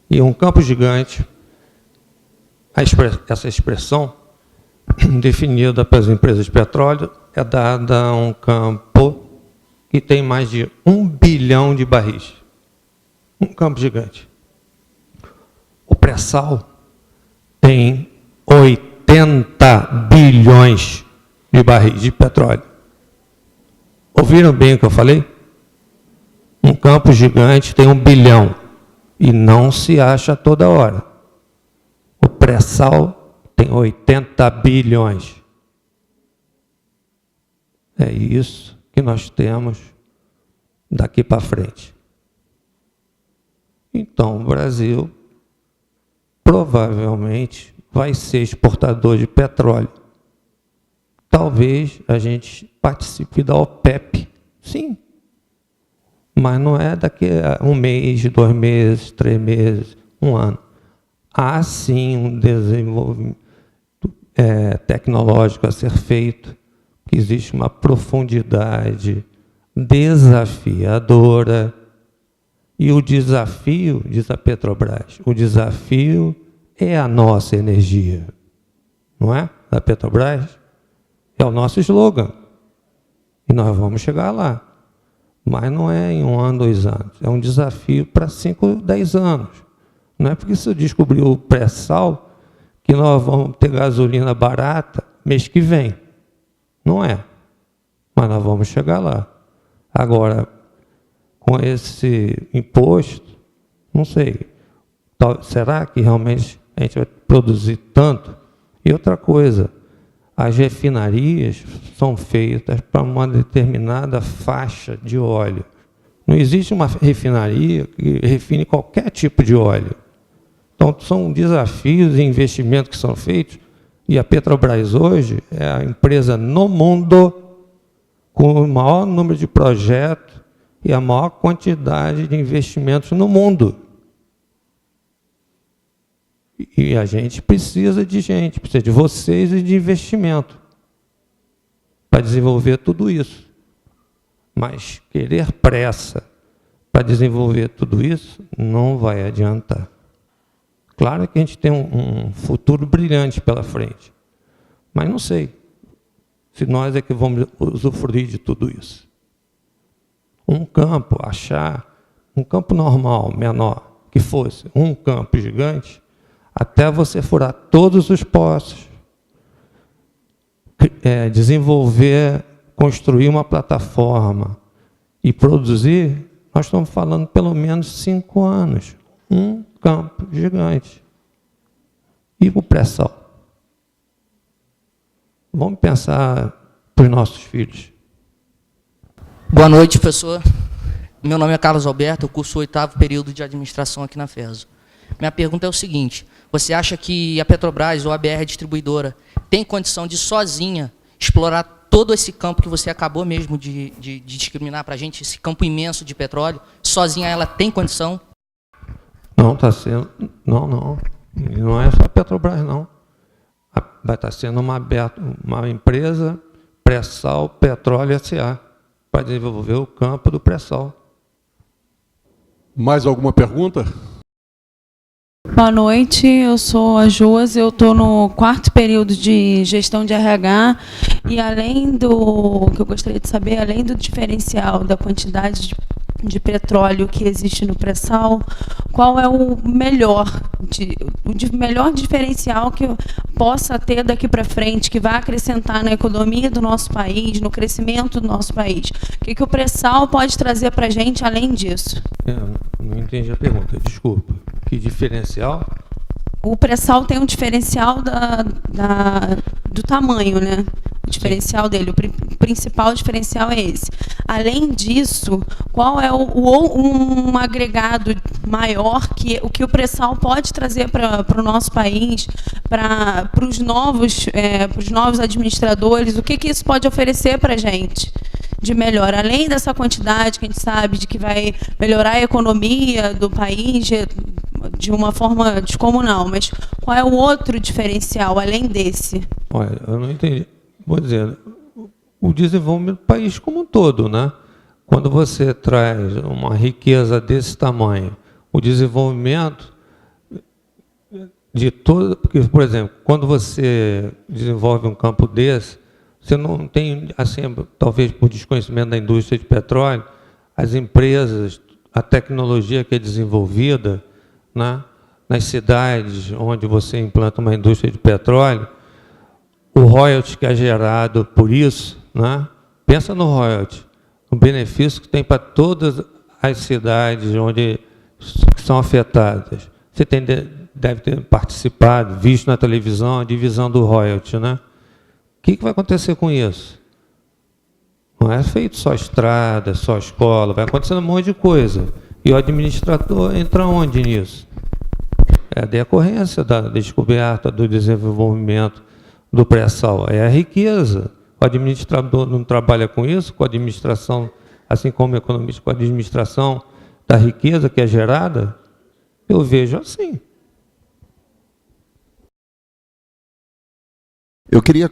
E um campo gigante, essa expressão, definida pelas empresas de petróleo, é dada a um campo que tem mais de 1 bilhão de barris. Um campo gigante. O pré-sal tem 80 bilhões de barris de petróleo. Ouviram bem o que eu falei? Um campo gigante tem 1 bilhão e não se acha toda hora. O pré-sal tem 80 bilhões. É isso que nós temos daqui para frente. Então, o Brasil provavelmente vai ser exportador de petróleo. Talvez a gente participe da OPEP, sim. Mas não é daqui a 1 mês, 2 meses, 3 meses, 1 ano. Há sim um desenvolvimento tecnológico a ser feito, que existe uma profundidade desafiadora. E o desafio, diz a Petrobras, o desafio é a nossa energia. Não é? Da Petrobras? É o nosso slogan. E nós vamos chegar lá. Mas não é em 1 ano, 2 anos. É um desafio para 5, 10 anos. Não é porque se eu descobrir o pré-sal que nós vamos ter gasolina barata mês que vem. Não é. Mas nós vamos chegar lá. Agora, com esse imposto, não sei, será que realmente a gente vai produzir tanto? E outra coisa, as refinarias são feitas para uma determinada faixa de óleo. Não existe uma refinaria que refine qualquer tipo de óleo. Então, são desafios e investimentos que são feitos, e a Petrobras hoje é a empresa no mundo com o maior número de projetos e a maior quantidade de investimentos no mundo. E a gente precisa de gente, precisa de vocês e de investimento para desenvolver tudo isso. Mas querer pressa para desenvolver tudo isso não vai adiantar. Claro que a gente tem um futuro brilhante pela frente, mas não sei se nós é que vamos usufruir de tudo isso. Um campo, achar um campo normal, menor, que fosse um campo gigante, até você furar todos os poços, desenvolver, construir uma plataforma e produzir, nós estamos falando pelo menos 5 anos. Um campo gigante. E o pré-sal? Vamos pensar para os nossos filhos. Boa noite, professor. Meu nome é Carlos Alberto, eu curso o 8º período de administração aqui na FESO. Minha pergunta é o seguinte: você acha que a Petrobras ou a BR Distribuidora tem condição de sozinha explorar todo esse campo que você acabou mesmo de discriminar para a gente, esse campo imenso de petróleo? Sozinha ela tem condição? Não está sendo, não é só a Petrobras, não. Vai estar sendo uma empresa pré-sal, petróleo SA, para desenvolver o campo do pré-sal. Mais alguma pergunta? Boa noite, eu sou a Joas, eu estou no 4º período de gestão de RH e além do que eu gostaria de saber, além do diferencial da quantidade de petróleo que existe no pré-sal, qual é o melhor diferencial que possa ter daqui para frente, que vai acrescentar na economia do nosso país, no crescimento do nosso país? O que o pré-sal pode trazer para a gente além disso? Eu não entendi a pergunta, desculpa. Que diferencial? O pré-sal tem um diferencial do tamanho, né? O diferencial dele, o principal diferencial é esse. Além disso, qual é um agregado maior que o pré-sal pode trazer para o nosso país, para os novos administradores? O que isso pode oferecer para a gente de melhor? Além dessa quantidade que a gente sabe de que vai melhorar a economia do país de uma forma descomunal, mas qual é o outro diferencial além desse? Olha, eu não entendi. Vou dizer, o desenvolvimento do país como um todo, né? Quando você traz uma riqueza desse tamanho, o desenvolvimento de todo... Porque, por exemplo, quando você desenvolve um campo desse, você não tem, assim, talvez por desconhecimento da indústria de petróleo, as empresas, a tecnologia que é desenvolvida, né, nas cidades onde você implanta uma indústria de petróleo, o royalty que é gerado por isso, né, pensa no royalty, o benefício que tem para todas as cidades onde são afetadas. Você deve ter participado, visto na televisão a divisão do royalty, né? O que vai acontecer com isso? Não é feito só estrada, só escola, vai acontecendo um monte de coisa. E o administrador entra onde nisso? É a decorrência da descoberta, do desenvolvimento do pré-sal. É a riqueza. O administrador não trabalha com isso, com a administração, assim como o economista, com a administração da riqueza que é gerada? Eu vejo assim. Eu queria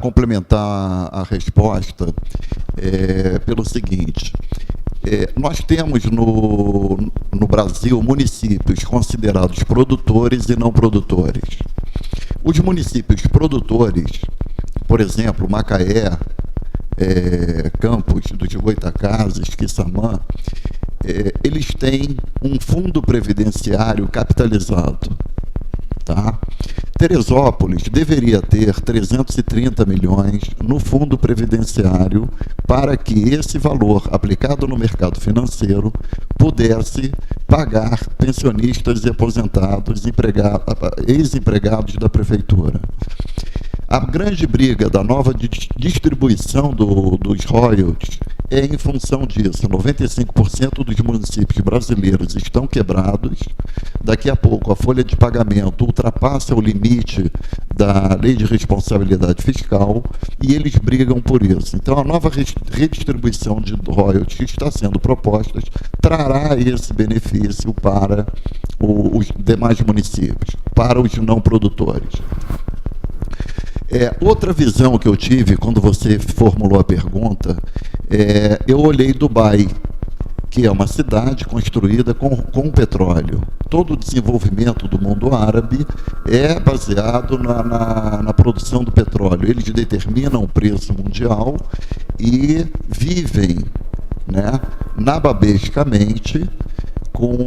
complementar a resposta pelo seguinte. Nós temos no Brasil municípios considerados produtores e não produtores. Os municípios produtores, por exemplo, Macaé, Campos dos Goitacazes, Quissamã, eles têm um fundo previdenciário capitalizado. Tá? Teresópolis deveria ter 330 milhões no fundo previdenciário para que esse valor aplicado no mercado financeiro pudesse pagar pensionistas e aposentados, ex-empregados da prefeitura. A grande briga da nova distribuição dos royalties é em função disso. 95% dos municípios brasileiros estão quebrados. Daqui a pouco a folha de pagamento ultrapassa o limite da Lei de Responsabilidade Fiscal e eles brigam por isso. Então a nova redistribuição de royalties que está sendo proposta trará esse benefício para os demais municípios, para os não produtores. Outra visão que eu tive quando você formulou a pergunta, eu olhei Dubai, que é uma cidade construída com petróleo. Todo o desenvolvimento do mundo árabe é baseado na produção do petróleo. Eles determinam o preço mundial e vivem, né, nababescamente com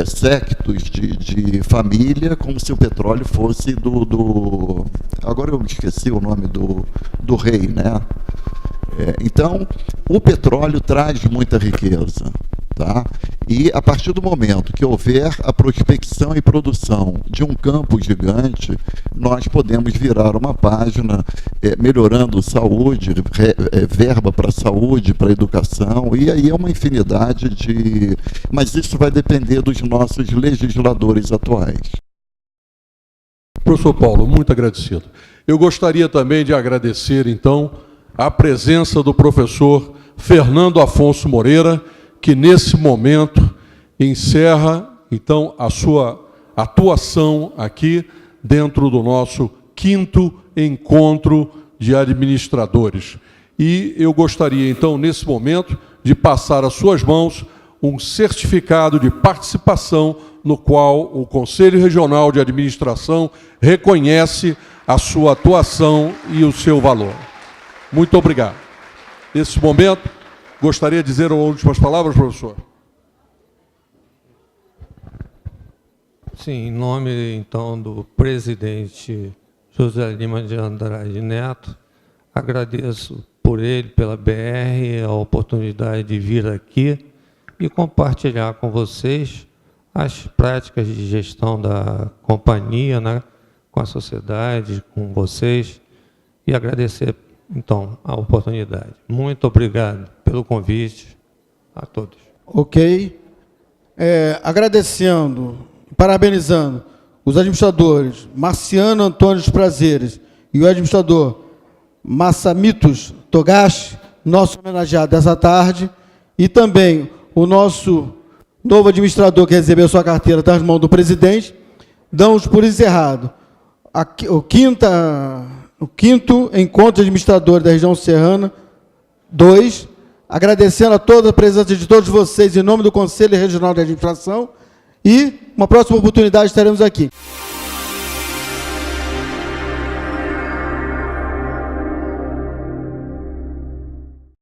séquitos de família, como se o petróleo fosse agora eu esqueci o nome do rei, né? Então, o petróleo traz muita riqueza, tá? E a partir do momento que houver a prospecção e produção de um campo gigante, nós podemos virar uma página melhorando saúde, verba para saúde, para educação, e aí é uma infinidade de... Mas isso vai depender dos nossos legisladores atuais. Professor Paulo, muito agradecido. Eu gostaria também de agradecer, então, a presença do professor Fernando Afonso Moreira, que nesse momento encerra, então, a sua atuação aqui dentro do nosso 5º encontro de administradores. E eu gostaria, então, nesse momento, de passar às suas mãos um certificado de participação no qual o Conselho Regional de Administração reconhece a sua atuação e o seu valor. Muito obrigado. Nesse momento, gostaria de dizer últimas palavras, professor? Sim, em nome, então, do presidente José Lima de Andrade Neto, agradeço por ele, pela BR, a oportunidade de vir aqui e compartilhar com vocês as práticas de gestão da companhia, né, com a sociedade, com vocês, e agradecer, então, a oportunidade. Muito obrigado pelo convite a todos. Ok. Agradecendo, parabenizando os administradores Marciano Antônio dos Prazeres e o administrador Massamitos Togashi, nosso homenageado dessa tarde, e também o nosso novo administrador que recebeu sua carteira das mãos do presidente, damos por encerrado o 5º Encontro de Administradores da Região Serrana 2, agradecendo a toda a presença de todos vocês em nome do Conselho Regional de Administração, e uma próxima oportunidade estaremos aqui.